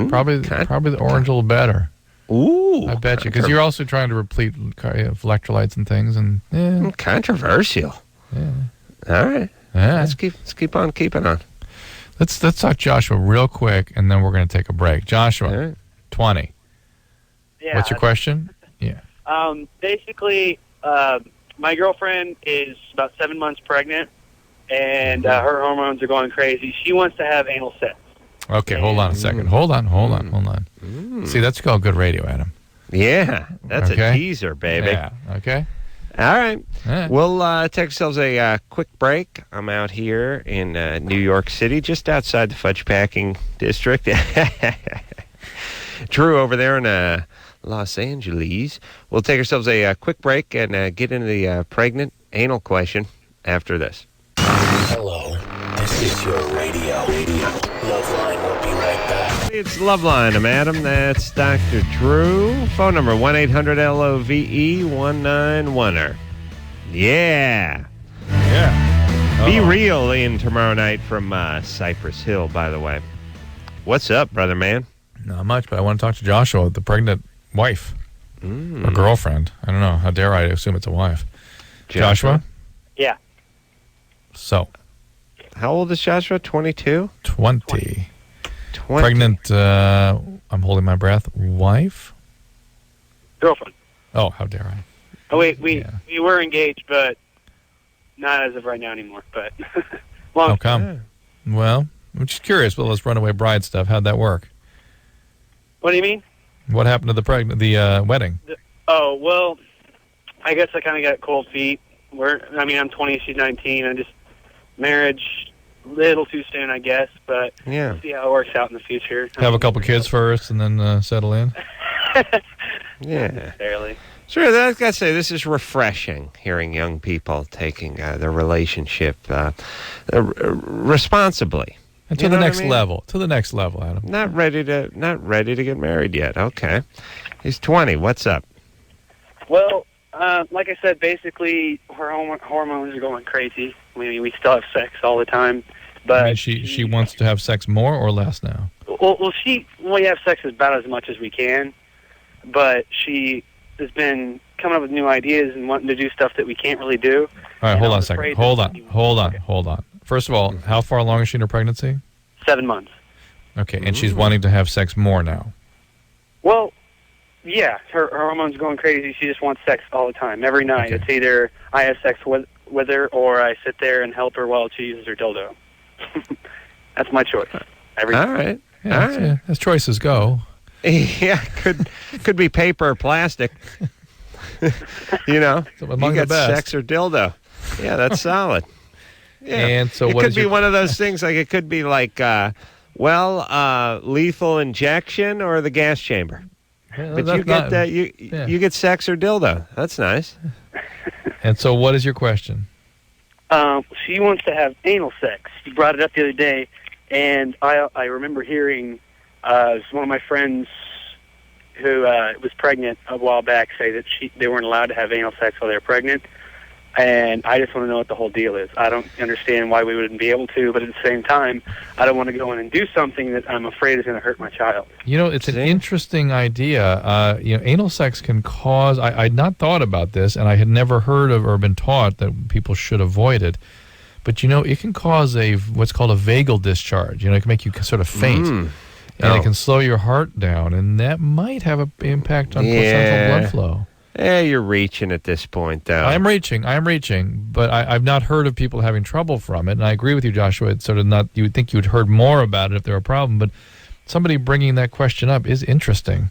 S3: probably the orange a little better.
S2: Ooh,
S3: I bet you, because you're also trying to replete electrolytes and things, and
S2: controversial.
S3: Yeah.
S2: All right.
S3: Yeah.
S2: Let's keep on keeping on.
S3: Let's talk Joshua real quick, and then we're going to take a break. Joshua, 20.
S14: Yeah.
S3: What's your question? Yeah.
S14: Basically, my girlfriend is about 7 months pregnant, and her hormones are going crazy. She wants to have anal sex.
S3: Okay, hold on a second. Hold on. See, that's called good radio, Adam.
S2: Yeah, that's a teaser, baby.
S3: Yeah, okay.
S2: All right. We'll take ourselves a quick break. I'm out here in New York City, just outside the fudge packing district. Drew over there in Los Angeles. We'll take ourselves a quick break and get into the pregnant anal question after this.
S1: Hello, this is your radio. Loveline will be right back.
S2: It's Loveline. I'm Adam. That's Dr. Drew. Phone number 1-800-LOVE-191er. Yeah. Be real in tomorrow night from Cypress Hill, by the way. What's up, brother man?
S3: Not much, but I want to talk to Joshua, the pregnant wife or girlfriend. I don't know. How dare I assume it's a wife? Joshua?
S14: Yeah.
S3: So.
S2: How old is Joshua? 22?
S3: 20. Pregnant, I'm holding my breath, wife?
S14: Girlfriend.
S3: Oh, how dare I?
S14: Oh, wait, we were engaged, but not as of right now anymore. But
S3: how come? Yeah. Well, I'm just curious. Well, let's runaway bride stuff. How'd that work?
S14: What do you mean?
S3: What happened to the wedding?
S14: Well, I guess I kind of got cold feet. I'm 20, she's 19. Marriage, little too soon, I guess, but we'll see how it works out in the future.
S3: Have a couple kids first and then settle in?
S2: Yeah.
S14: Barely.
S2: Sure, I gotta say, this is refreshing, hearing young people taking their relationship responsibly.
S3: And to the next level. To the next level, Adam.
S2: Not ready to get married yet. Okay. He's 20. What's up?
S14: Well, like I said, basically, her hormones are going crazy. We still have sex all the time, but
S3: she wants to have sex more or less now.
S14: We have sex about as much as we can, but she has been coming up with new ideas and wanting to do stuff that we can't really do.
S3: All right, hold on a second. Hold on. First of all, how far along is she in her pregnancy?
S14: 7 months.
S3: Okay, and she's wanting to have sex more now.
S14: Well, yeah, her hormones are going crazy. She just wants sex all the time, every night. Okay. It's either I have sex with her or I sit there and help her while she uses her dildo. That's my choice.
S2: All right.
S3: Yeah, all right. As choices go.
S2: Yeah, could be paper or plastic. You know, you got sex or dildo. Yeah, that's solid. Yeah.
S3: And so
S2: it could be one of those things. Like it could be like, lethal injection or the gas chamber.
S3: Yeah,
S2: but you get that you get sex or dildo. That's nice.
S3: And so, what is your question?
S14: She wants to have anal sex. She brought it up the other day, and I remember hearing one of my friends who was pregnant a while back say that they weren't allowed to have anal sex while they were pregnant. And I just want to know what the whole deal is. I don't understand why we wouldn't be able to, but at the same time, I don't want to go in and do something that I'm afraid is going to hurt my child.
S3: You know, it's an interesting idea. Anal sex can cause, I'd not thought about this, and I had never heard of or been taught that people should avoid it. But, it can cause what's called a vagal discharge. It can make you sort of faint. and it can slow your heart down, and that might have an impact on placental blood flow.
S2: Yeah, you're reaching at this point, though.
S3: I am reaching, but I've not heard of people having trouble from it, and I agree with you, Joshua. It's sort of not. You would think you'd heard more about it if there were a problem, but somebody bringing that question up is interesting.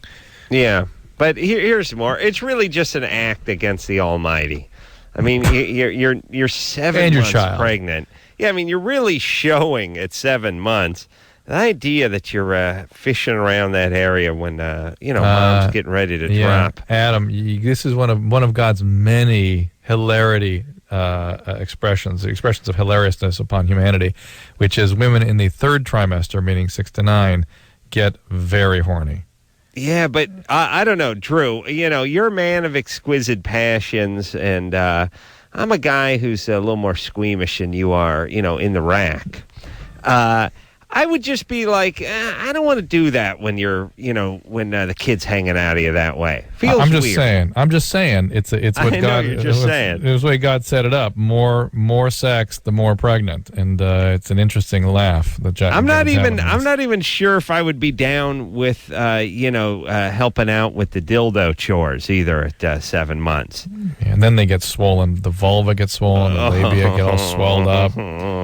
S2: Yeah, but here's more. It's really just an act against the Almighty. I mean, you're 7 months pregnant. Yeah, I mean, you're really showing at 7 months. The idea that you're fishing around that area when mom's getting ready to drop.
S3: Adam, this is one of God's many hilarity expressions of hilariousness upon humanity, which is women in the third trimester, meaning 6 to 9, get very horny.
S2: Yeah, but I don't know, Drew. You're a man of exquisite passions, and I'm a guy who's a little more squeamish than you are, in the rack. I would just be like, I don't want to do that when you're, when the kid's hanging out of you that way. Feels
S3: I'm
S2: weird.
S3: I'm just saying. It's what
S2: I know,
S3: God.
S2: You're just saying.
S3: It was the way God set it up. More sex, the more pregnant, and it's an interesting laugh that Jack.
S2: I'm not even sure if I would be down with helping out with the dildo chores either at 7 months.
S3: Yeah, and then they get swollen. The vulva gets swollen. The labia get all swelled up.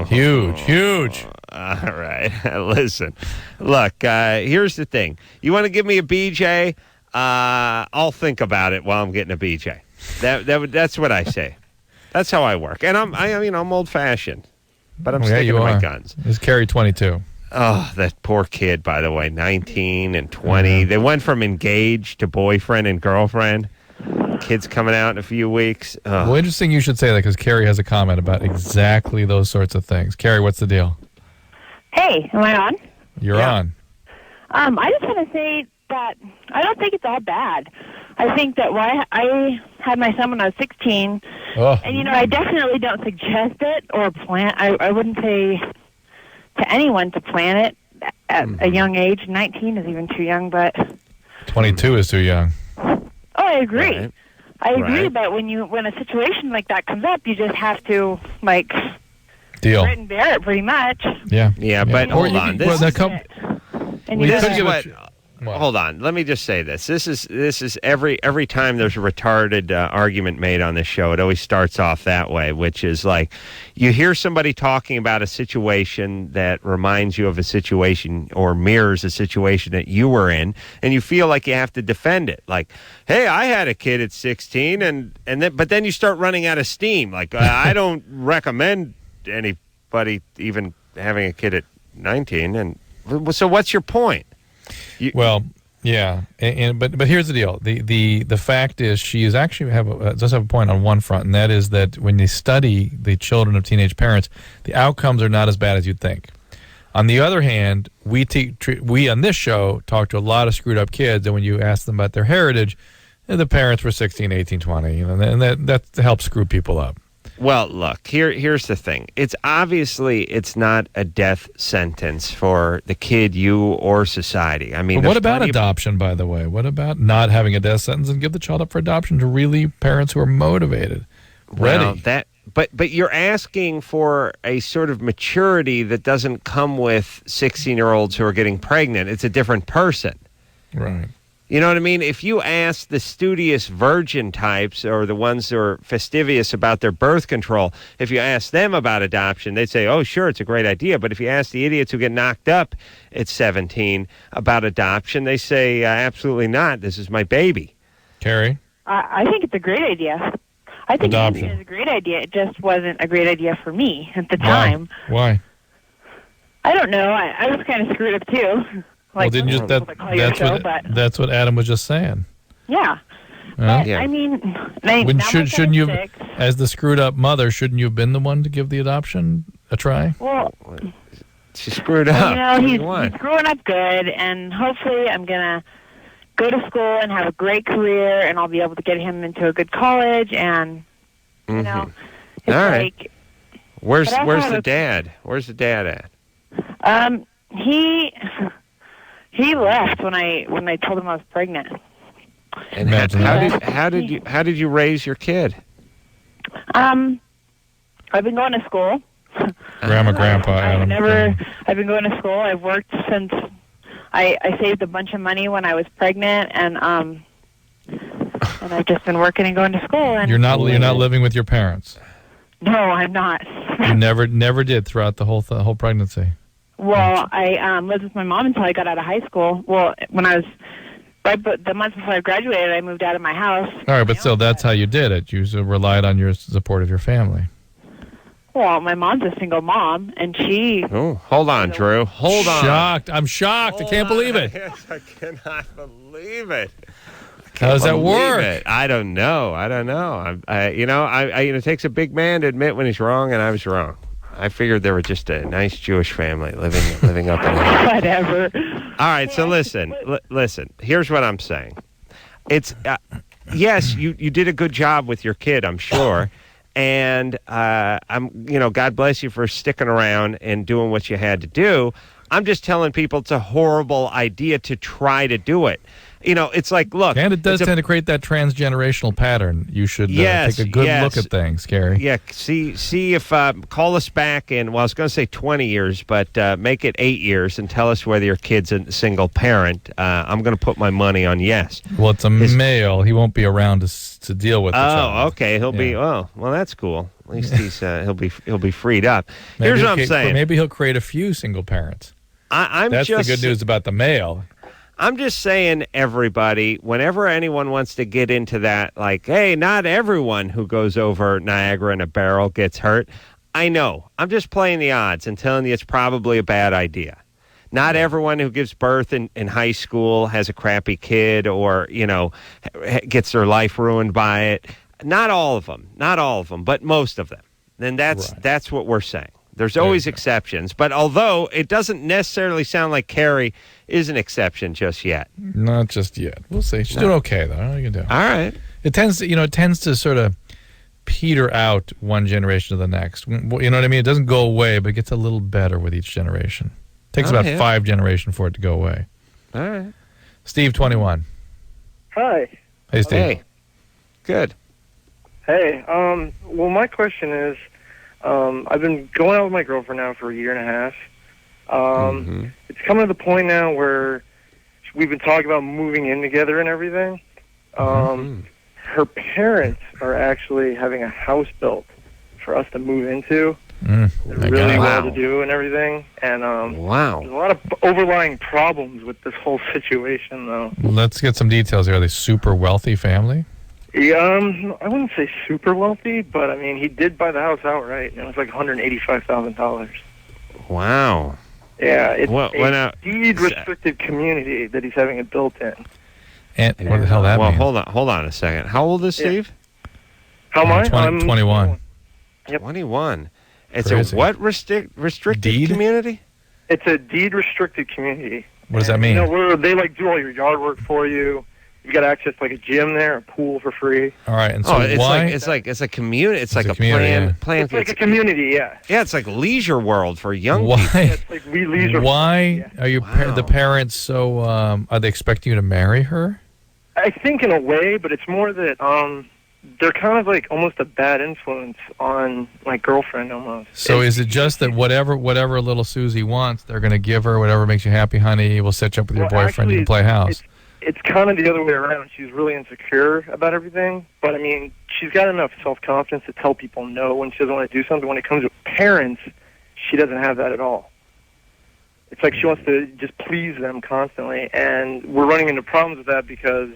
S3: Huge.
S2: All right. Listen, look, here's the thing. You want to give me a BJ? I'll think about it while I'm getting a BJ. That's what I say. That's how I work. And I'm old-fashioned, but I'm sticking to my guns.
S3: It's Carrie 22.
S2: Oh, that poor kid, by the way, 19 and 20. They went from engaged to boyfriend and girlfriend. Kid's coming out in a few weeks.
S3: Well, interesting you should say that because Carrie has a comment about exactly those sorts of things. Carrie, what's the deal?
S15: Hey, am I on?
S3: You're on.
S15: I just want to say that I don't think it's all bad. I think that I had my son when I was 16, and I definitely don't suggest it or plan. I wouldn't say to anyone to plan it at a young age. 19 is even too young, but
S3: 22 is too young.
S15: Oh, I agree.
S2: Right.
S15: I agree, but when a situation like that comes up, you just have to
S3: deal.
S15: Grit and bear it, pretty much.
S2: Yeah, but hold on. Hold on. Let me just say this. This is every time there's a retarded argument made on this show, it always starts off that way, which is like you hear somebody talking about a situation that reminds you of a situation or mirrors a situation that you were in, and you feel like you have to defend it. Like, hey, I had a kid at 16, but then you start running out of steam. Like, I don't recommend anybody even having a kid at 19, and so what's your point?
S3: But here's the deal. The fact is she is actually does have a point on one front, and that is that when you study the children of teenage parents, the outcomes are not as bad as you'd think. On the other hand, we on this show talk to a lot of screwed up kids, and when you ask them about their heritage, the parents were 16, 18, 20, and that helps screw people up.
S2: Well, look, here's the thing. It's not a death sentence for the kid, you, or society. I mean,
S3: but what about adoption, by the way? What about not having a death sentence and give the child up for adoption to really parents who are motivated, ready?
S2: Well, but you're asking for a sort of maturity that doesn't come with 16-year-olds who are getting pregnant. It's a different person.
S3: Right.
S2: You know what I mean? If you ask the studious virgin types or the ones who are fastidious about their birth control, if you ask them about adoption, they'd say, oh, sure, it's a great idea. But if you ask the idiots who get knocked up at 17 about adoption, they say, absolutely not. This is my baby.
S3: Carrie?
S15: I think it's a great idea. I think adoption is a great idea. It just wasn't a great idea for me at the time.
S3: Why?
S15: I don't know. I was kind of screwed up, too.
S3: Like, well, didn't you? That's what Adam was just saying.
S15: Yeah. I mean,
S3: shouldn't you, as the screwed up mother, shouldn't you have been the one to give the adoption a try?
S15: Well,
S2: she screwed up.
S15: He's growing up good, and hopefully, I'm gonna go to school and have a great career, and I'll be able to get him into a good college, and it's
S2: all right.
S15: Like,
S2: where's the dad? Where's the dad
S15: at? He left when I told him I was pregnant.
S2: And how did you raise your kid?
S15: I've been going to school.
S3: Grandpa, Adam.
S15: I've been going to school. I've worked since I saved a bunch of money when I was pregnant, and I've just been working and going to school. And
S3: You're not living with your parents.
S15: No, I'm not.
S3: You never did throughout the whole pregnancy.
S15: Well, I lived with my mom until I got out of high school. Well, when I was the month before I graduated, I moved out of my house.
S3: All right, but still, that's how you did it. You relied on your support of your family.
S15: Well, my mom's a single mom, and she...
S2: Oh, hold on, Drew. Hold on.
S3: Shocked. I'm shocked. I can't believe it.
S2: Yes, I cannot believe it.
S3: How does that work?
S2: It. I don't know. It takes a big man to admit when he's wrong, and I was wrong. I figured they were just a nice Jewish family living up in here.
S15: Whatever.
S2: All right, so listen. Here's what I'm saying. It's yes, you did a good job with your kid, I'm sure. And God bless you for sticking around and doing what you had to do. I'm just telling people it's a horrible idea to try to do it. It's like, look.
S3: And it does tend to create that transgenerational pattern. You should take a good look at things, Gary.
S2: Yeah, see if, call us back in, I was going to say 20 years, but make it 8 years and tell us whether your kid's a single parent. I'm going to put my money on yes.
S3: Well, it's a male. He won't be around to deal with the child.
S2: Oh, okay. He'll be, well, that's cool. At least he'll be freed up. Here's what I'm saying.
S3: Maybe he'll create a few single parents. That's the good news about the male.
S2: I'm just saying, everybody, whenever anyone wants to get into that, like, hey, not everyone who goes over Niagara in a barrel gets hurt. I know. I'm just playing the odds and telling you it's probably a bad idea. Not everyone who gives birth in high school has a crappy kid or, gets their life ruined by it. Not all of them, but most of them. Then that's what we're saying. There's always exceptions, but although it doesn't necessarily sound like Carrie is an exception just yet.
S3: Not just yet. We'll see. She's doing okay, though. I don't know what you can do.
S2: All right.
S3: It tends to sort of peter out one generation to the next. You know what I mean? It doesn't go away, but it gets a little better with each generation. It takes about 5 generations for it to go away.
S2: All right.
S3: Steve, 21.
S16: Hi.
S3: Hey, Steve.
S2: Hey. Good.
S16: Hey. Well, my question is, I've been going out with my girlfriend now for a year and a half. It's coming to the point now where we've been talking about moving in together and everything. Her parents are actually having a house built for us to move into. They're really well to do and everything. And there's a lot of overlying problems with this whole situation, though.
S3: Let's get some details here. Are they super wealthy family?
S16: Yeah, I wouldn't say super wealthy, but I mean, he did buy the house outright, and it was like $185,000.
S2: Wow.
S16: Yeah, it's a deed-restricted community that he's having it built in.
S3: And what the hell that means?
S2: Hold on a second. How old is Steve?
S16: How am I?
S3: 21.
S16: Yep.
S2: 21. It's a what restricted community?
S16: It's a deed-restricted community.
S3: What does that mean?
S16: Where they do all your yard work for you. You got access to like a gym there, a pool for free.
S3: All right, and so why?
S2: It's a community. It's like a
S3: community,
S2: plan.
S16: It's like a community, yeah.
S2: Yeah, it's like Leisure World for young people.
S16: Yeah, it's like leisure.
S3: Why are you the parents so? Are they expecting you to marry her?
S16: I think in a way, but it's more that they're kind of like almost a bad influence on my girlfriend almost.
S3: So is it just that whatever little Susie wants, they're going to give her whatever makes you happy, honey? We'll set you up with your boyfriend.
S16: Actually,
S3: you can play house.
S16: It's kind of the other way around. She's really insecure about everything. But, I mean, she's got enough self-confidence to tell people no when she doesn't want to do something. When it comes to parents, she doesn't have that at all. It's like she wants to just please them constantly. And we're running into problems with that because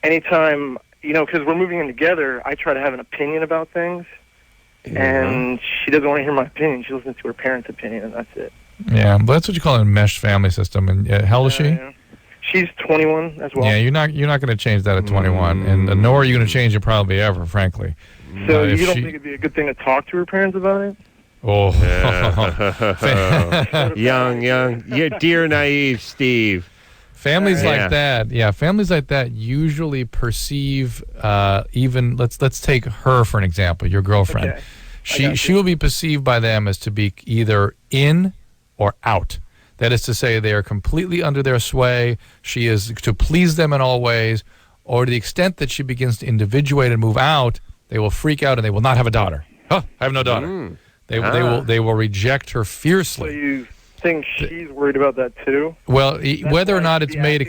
S16: anytime, because we're moving in together, I try to have an opinion about things. And she doesn't want to hear my opinion. She listens to her parents' opinion, and that's it.
S3: Yeah, but that's what you call a meshed family system. And how old is she?
S16: Yeah. She's 21 as well.
S3: Yeah, you're not going to change that at 21, and nor are you going to change it probably ever, frankly.
S16: So you don't think it'd be a good thing to talk to her parents about it?
S3: Oh,
S2: young, you're dear naive, Steve.
S3: Families like that usually perceive even. Let's take her for an example. Your girlfriend, she will be perceived by them as to be either in or out. That is to say, they are completely under their sway. She is to please them in all ways, or to the extent that she begins to individuate and move out, they will freak out and they will not have a daughter. I have no daughter. They will reject her fiercely.
S16: think she's worried about that too.
S3: Well, whether or not it's made,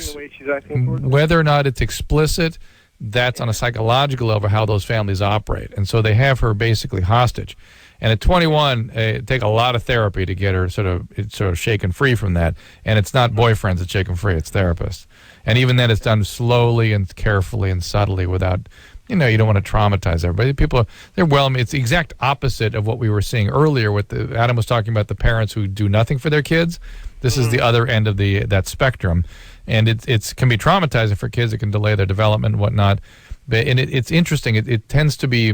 S3: whether or not it's explicit, that's on a psychological level how those families operate, and so they have her basically hostage. And at 21, it take a lot of therapy to get her sort of shaken free from that. And it's not boyfriends that shake them free; it's therapists. And even then, it's done slowly and carefully and subtly, without, you don't want to traumatize everybody. People, it's the exact opposite of what we were seeing earlier. Adam was talking about the parents who do nothing for their kids. This is the other end of that spectrum, and it can be traumatizing for kids. It can delay their development and whatnot. And it's interesting. It tends to be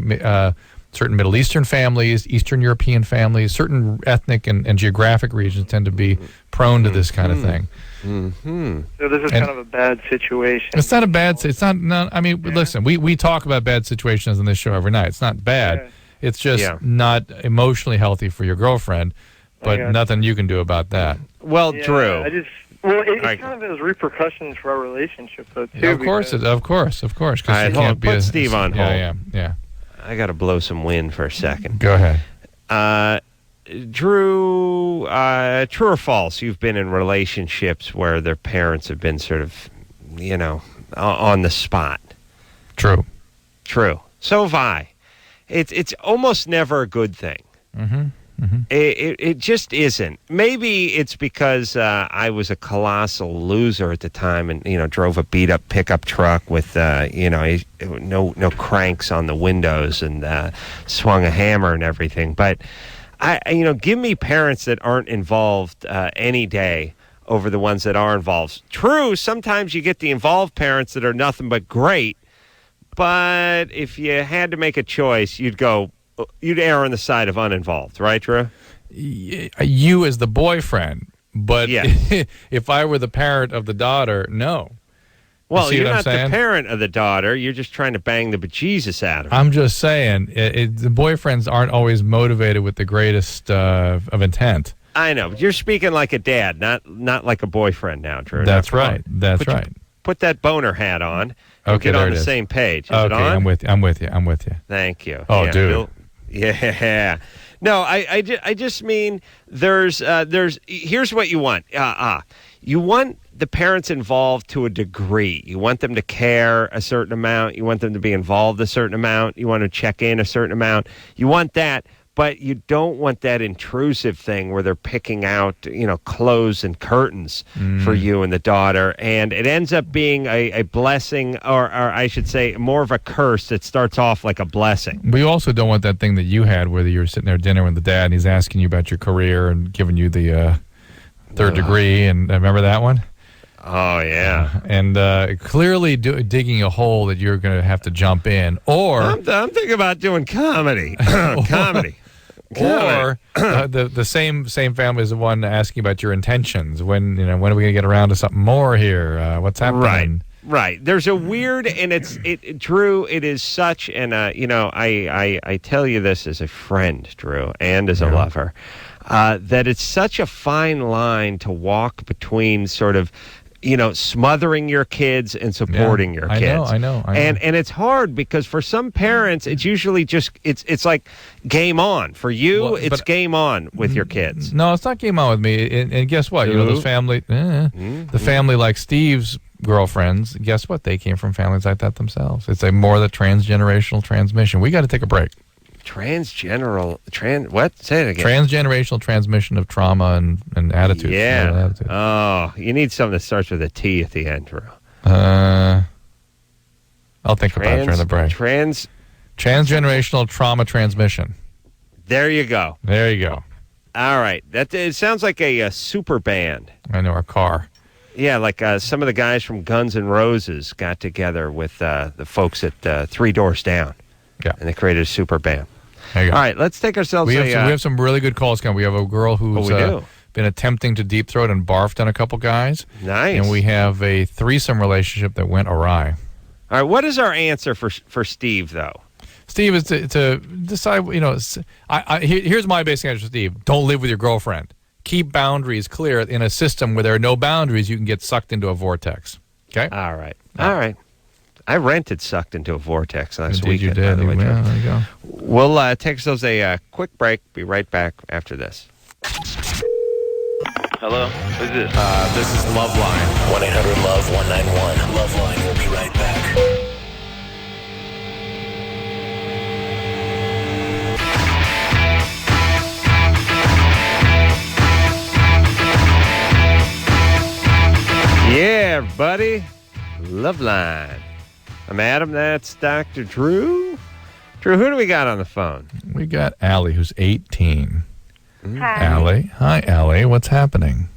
S3: certain Middle Eastern families, Eastern European families, certain ethnic and geographic regions tend to be prone to this kind of thing.
S16: Mm-hmm. So this is kind of a bad situation.
S3: It's not a bad. It's not. I mean, listen. We talk about bad situations on this show every night. It's not bad. Yeah. It's just not emotionally healthy for your girlfriend. But nothing you can do about that.
S2: Well, Drew.
S16: It kind of has repercussions for our relationship, though, too.
S3: Of course. Because
S2: right, put Steve on hold.
S3: Yeah.
S2: I got to blow some wind for a second.
S3: Go ahead.
S2: Drew, true or false, you've been in relationships where their parents have been sort of, on the spot.
S3: True.
S2: So have I. It's almost never a good thing.
S3: Mm-hmm.
S2: It just isn't. Maybe it's because I was a colossal loser at the time, and drove a beat up pickup truck with no cranks on the windows, and swung a hammer and everything. But give me parents that aren't involved any day over the ones that are involved. True, sometimes you get the involved parents that are nothing but great, but if you had to make a choice, you'd err on the side of uninvolved, right, Drew?
S3: You as the boyfriend, but if I were the parent of the daughter, no.
S2: Well, you're not the parent of the daughter. You're just trying to bang the bejesus out of her.
S3: I'm just saying, the boyfriends aren't always motivated with the greatest of intent.
S2: I know, but you're speaking like a dad, not like a boyfriend now, Drew.
S3: That's right. That's right.
S2: Put that boner hat on.
S3: Okay,
S2: get on the same page. Is it on?
S3: I'm with you.
S2: Thank you.
S3: Oh, dude.
S2: Yeah. No, I just mean there's here's what you want. You want the parents involved to a degree. You want them to care a certain amount. You want them to be involved a certain amount. You want to check in a certain amount. You want that, but you don't want that intrusive thing where they're picking out, clothes and curtains for you and the daughter. And it ends up being a blessing, or I should say more of a curse that starts off like a blessing.
S3: We also don't want that thing that you had where you're sitting there at dinner with the dad and he's asking you about your career and giving you the third degree. And remember that one?
S2: Oh, yeah.
S3: And clearly digging a hole that you're going to have to jump in. Or
S2: I'm thinking about doing comedy. Comedy.
S3: Or the same family is the one asking about your intentions. When are we going to get around to something more here? What's happening?
S2: Right. There's a weird, and Drew. It is such, and I tell you this as a friend, Drew, and as a lover, that it's such a fine line to walk between sort of, smothering your kids and supporting your kids.
S3: I know.
S2: And it's hard because for some parents, it's usually just, it's like game on. For you, it's game on with your kids.
S3: No, it's not game on with me. And guess what? Those family, the family like Steve's girlfriends, guess what? They came from families like that themselves. It's the transgenerational transmission. We got to take a break.
S2: What? Say it again.
S3: Transgenerational transmission of trauma and attitudes.
S2: Yeah. Oh, you need something that starts with a T at the end, Drew.
S3: I'll think about it during the break. Transgenerational trauma transmission.
S2: There you go. All right. It sounds like a super band.
S3: I know, our car.
S2: Yeah, like some of the guys from Guns N' Roses got together with the folks at Three Doors Down.
S3: Yeah.
S2: And they created a super band.
S3: There you go.
S2: All right, let's take ourselves
S3: we have some really good calls coming. We have a girl who's been attempting to deep throat and barfed on a couple guys.
S2: Nice.
S3: And we have a threesome relationship that went awry.
S2: All right, what is our answer for Steve, though?
S3: Steve is to decide, here's my basic answer, Steve. Don't live with your girlfriend. Keep boundaries clear. In a system where there are no boundaries, you can get sucked into a vortex. Okay?
S2: All right. I rented Sucked into a Vortex last weekend.
S3: You did. There you go.
S2: We'll take ourselves a quick break. Be right back after this.
S17: Hello? Who's this?
S11: This is Loveline.
S1: 1-800-LOVE-191. Loveline will be right back.
S2: Yeah, everybody. Loveline. I'm Adam. That's Dr. Drew. Drew, who do we got on the phone?
S3: We got Allie, who's 18.
S18: Hi.
S3: Allie. Hi, Allie. What's happening?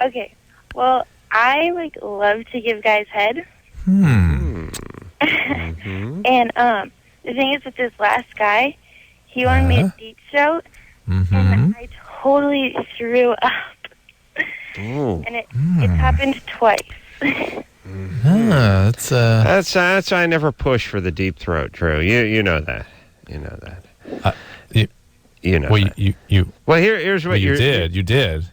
S18: Okay. Well, I love to give guys head.
S3: Mm-hmm.
S18: And the thing is with this last guy, he wanted me to deep throat, and I totally threw up.
S2: Ooh.
S18: And it's happened twice.
S3: That's
S2: why I never push for the deep throat, Drew. You know that. You know that. You know.
S3: Well,
S2: that.
S3: you.
S2: Well, here's what
S3: you did. You did.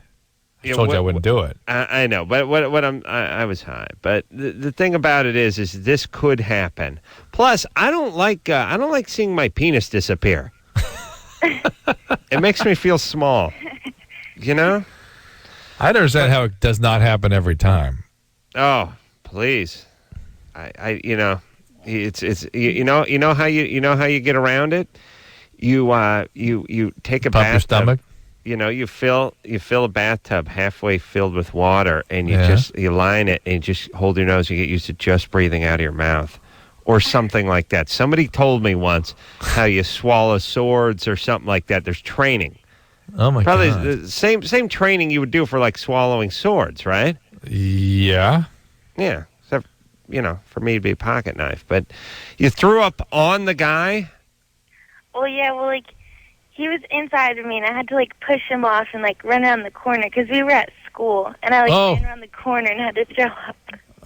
S3: I told you I wouldn't do it.
S2: I know, but I was high. But the thing about it is this could happen. Plus, I don't like seeing my penis disappear. It makes me feel small. You know.
S3: I understand how it does not happen every time.
S2: Oh, please. I it's you know how you get around it? You take a
S3: Pump
S2: bathtub.
S3: your stomach?
S2: You fill a bathtub halfway filled with water, and you line it and you just hold your nose. You get used to just breathing out of your mouth, or something like that. Somebody told me once how you swallow swords or something like that. There's training.
S3: Oh my
S2: God!
S3: Probably
S2: the same training you would do for swallowing swords, right?
S3: Yeah.
S2: Yeah. Except for me it'd be a pocket knife. But you threw up on the guy.
S18: Well, yeah. Well, he was inside of me, and I had to push him off and run around the corner because we were at school, and I ran around the corner and had to throw up.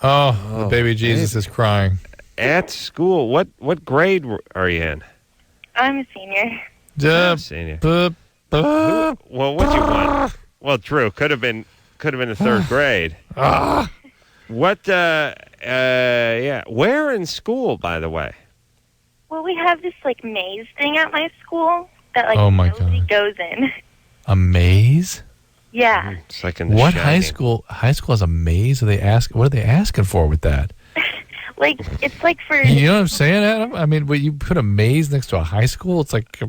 S3: Oh, the baby Jesus is crying.
S2: At school, what grade are you in?
S18: I'm a senior.
S2: Senior. Well, what'd you want? Well, Drew could have been the third grade. What? Yeah. Where in school, by the way?
S18: Well, we have this maze thing at my school that
S3: Oh my
S18: nobody
S3: God.
S18: goes in.
S3: A maze?
S18: Yeah.
S2: It's like in The
S3: What
S2: Shining.
S3: high school has a maze? What are they asking for with that?
S18: It's for.
S3: You know what I'm saying, Adam? I mean, when you put a maze next to a high school, it's like.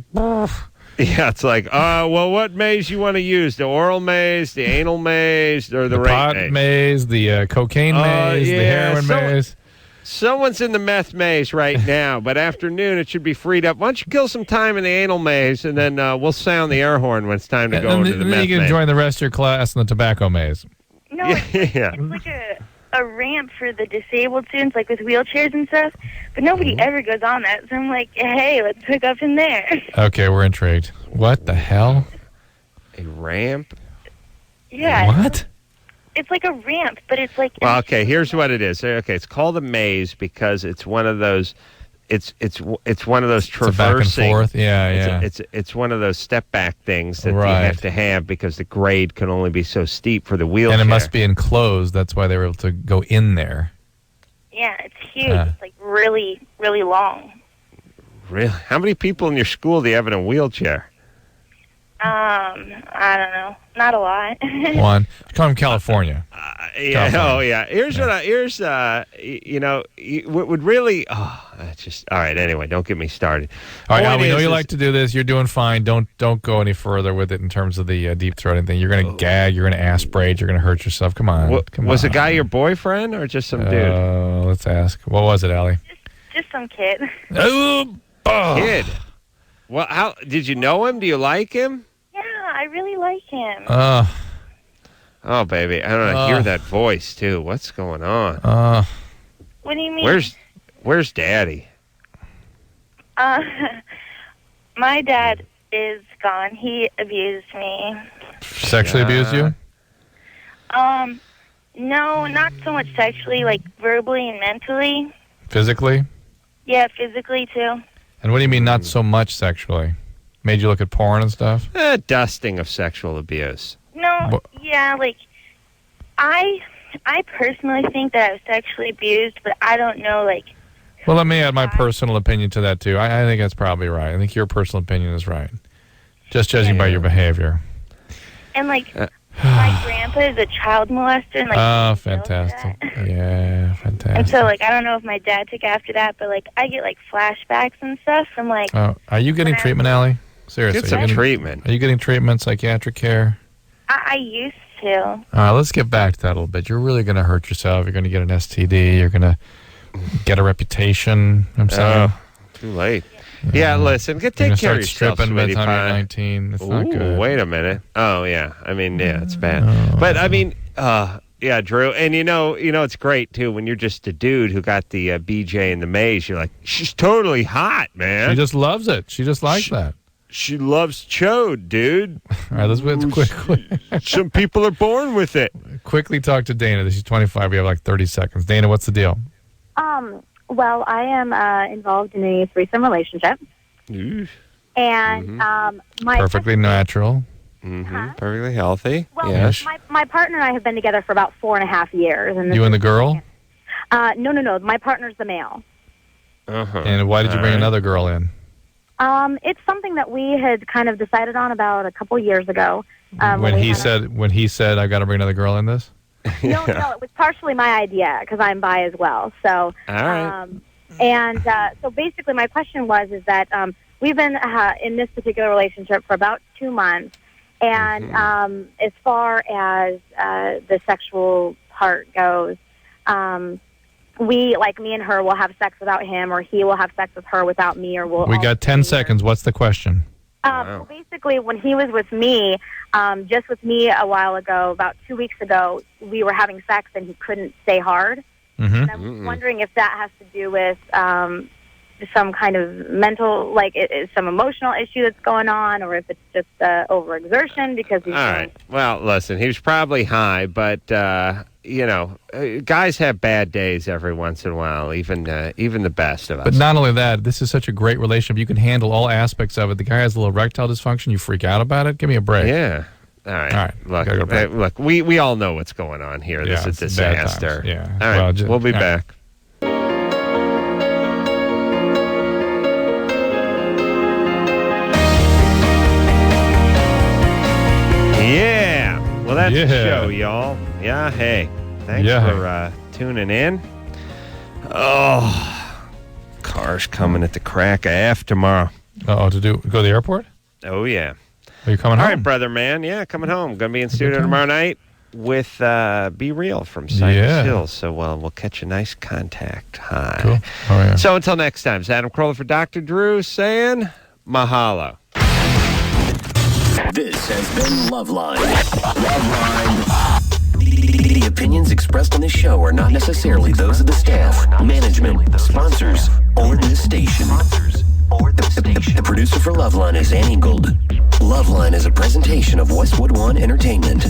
S2: Yeah, it's well, what maze you want to use? The oral maze, the anal maze, or the rape
S3: pot maze, the cocaine maze, the heroin maze.
S2: Someone's in the meth maze right now, but afternoon it should be freed up. Why don't you kill some time in the anal maze, and then we'll sound the air horn when it's time to go into the meth
S3: then you can
S2: maze.
S3: join the rest of your class in the tobacco maze.
S18: No, it's a ramp for the disabled students, with wheelchairs and stuff. But nobody ever goes on that. So I'm hey, let's hook up in there.
S3: Okay, we're intrigued. What the hell?
S2: A ramp?
S18: Yeah.
S3: What?
S18: It's a ramp, but it's
S2: Well, okay, here's what it is. Okay, it's called a maze because it's one of those. It's one of those traversing.
S3: Back and forth. Yeah.
S2: It's one of those step back things that
S3: Right.
S2: you have to have because the grade can only be so steep for the wheelchair.
S3: And it must be enclosed. That's why they were able to go in there.
S18: Yeah, it's huge. It's really, really long.
S2: Really? How many people in your school do you have in a wheelchair?
S18: I don't know. Not a lot.
S3: One. You come from California.
S2: Yeah. Oh, yeah. Here's what would really. Just all right. Anyway, don't get me started.
S3: All right, Al, we know you like to do this. You're doing fine. Don't go any further with it in terms of the deep throating thing. You're going to gag. You're going to aspirate. You're going to hurt yourself. Come on.
S2: Was the guy your boyfriend or just some dude?
S3: Let's ask. What was it, Allie?
S18: Just some kid.
S2: Kid. Well, how did you know him? Do you like him?
S18: Yeah, I really like him.
S2: Oh, baby. I don't know. Hear that voice, too. What's going on?
S18: What do you mean?
S2: Where's Daddy?
S18: My dad is gone. He abused me.
S3: Sexually abused you?
S18: No, not so much sexually, verbally and mentally.
S3: Physically?
S18: Yeah, physically, too.
S3: And what do you mean not so much sexually? Made you look at porn and stuff?
S2: Dusting of sexual abuse.
S18: No, yeah, I personally think that I was sexually abused, but I don't know,
S3: Well, let me add my personal opinion to that, too. I think that's probably right. I think your personal opinion is right. Just judging by your behavior.
S18: And, my grandpa is a child molester. And, like,
S3: oh, fantastic. Yeah, fantastic.
S18: And so, like, I don't know if my dad took after that, but, like, I get, like, flashbacks and stuff from, like...
S3: Oh, are you getting treatment, Allie? Seriously.
S2: Get some treatment.
S3: Are you getting treatment, psychiatric care?
S18: I used to.
S3: All right, let's get back to that a little bit. You're really going to hurt yourself. You're going to get an STD. You're going to get a reputation. I'm saying.
S2: Too late. Yeah, listen, take care of yourself,
S3: stripping by the
S2: sweetie
S3: time you're
S2: pie.
S3: 19. It's not good.
S2: Wait a minute. Oh, yeah. I mean, yeah, it's bad. But, I mean, yeah, Drew. And, you know, it's great, too, when you're just a dude who got the BJ and the Mays. You're like, she's totally hot, man.
S3: She just loves it. She just likes that.
S2: She loves chode, dude.
S3: All right, let's quickly.
S2: Some people are born with it.
S3: Quickly talk to Dana. She's 25. We have like 30 seconds. Dana, what's the deal?
S17: Well, I am involved in a threesome relationship.
S2: Ooh.
S17: And my
S3: perfectly natural.
S2: Perfectly healthy.
S17: Well,
S2: yes.
S17: my partner and I have been together for about 4.5 years. And
S3: you and the girl?
S17: No. My partner's the male.
S3: And why did you bring another girl in?
S17: It's something that we had kind of decided on about a couple years ago.
S3: When he said, "I got to bring another girl in this."
S17: No, it was partially my idea because I'm bi as well. So,
S2: all right.
S17: So basically, my question is that we've been in this particular relationship for about 2 months, and as far as the sexual part goes, we, like me and her, will have sex without him, or he will have sex with her without me, or we'll.
S3: We got 10 seconds. What's the question?
S17: Well, basically, when he was with me, just with me a while ago, about 2 weeks ago, we were having sex and he couldn't stay hard. And I'm wondering if that has to do with some kind of mental, like some emotional issue that's going on, or if it's just overexertion because he's...
S2: All right. Well, listen, he was probably high, but, guys have bad days every once in a while, even the best of us.
S3: But not only that, this is such a great relationship. You can handle all aspects of it. The guy has a little erectile dysfunction. You freak out about it? Give me a break.
S2: Yeah. All right. Look, we all know what's going on here.
S3: Yeah,
S2: this is a disaster.
S3: Yeah.
S2: All right. We'll be back. Yeah. Well, that's the show, y'all. Yeah, hey. Thanks for tuning in. Oh, car's coming at the crack of F tomorrow.
S3: Go to the airport?
S2: Oh, yeah.
S3: Are you coming home?
S2: All right, brother, man. Yeah, coming home. Going to be in studio tomorrow night with Be Real from Cypress Hills. So we'll catch a nice contact high.
S3: Cool. Oh, yeah.
S2: So until next time, it's Adam Carolla for Dr. Drew saying mahalo.
S1: This has been Loveline. The opinions expressed on this show are not necessarily those of the staff, management, sponsors, or this station. The producer for Loveline is Annie Gold. Loveline is a presentation of Westwood One Entertainment.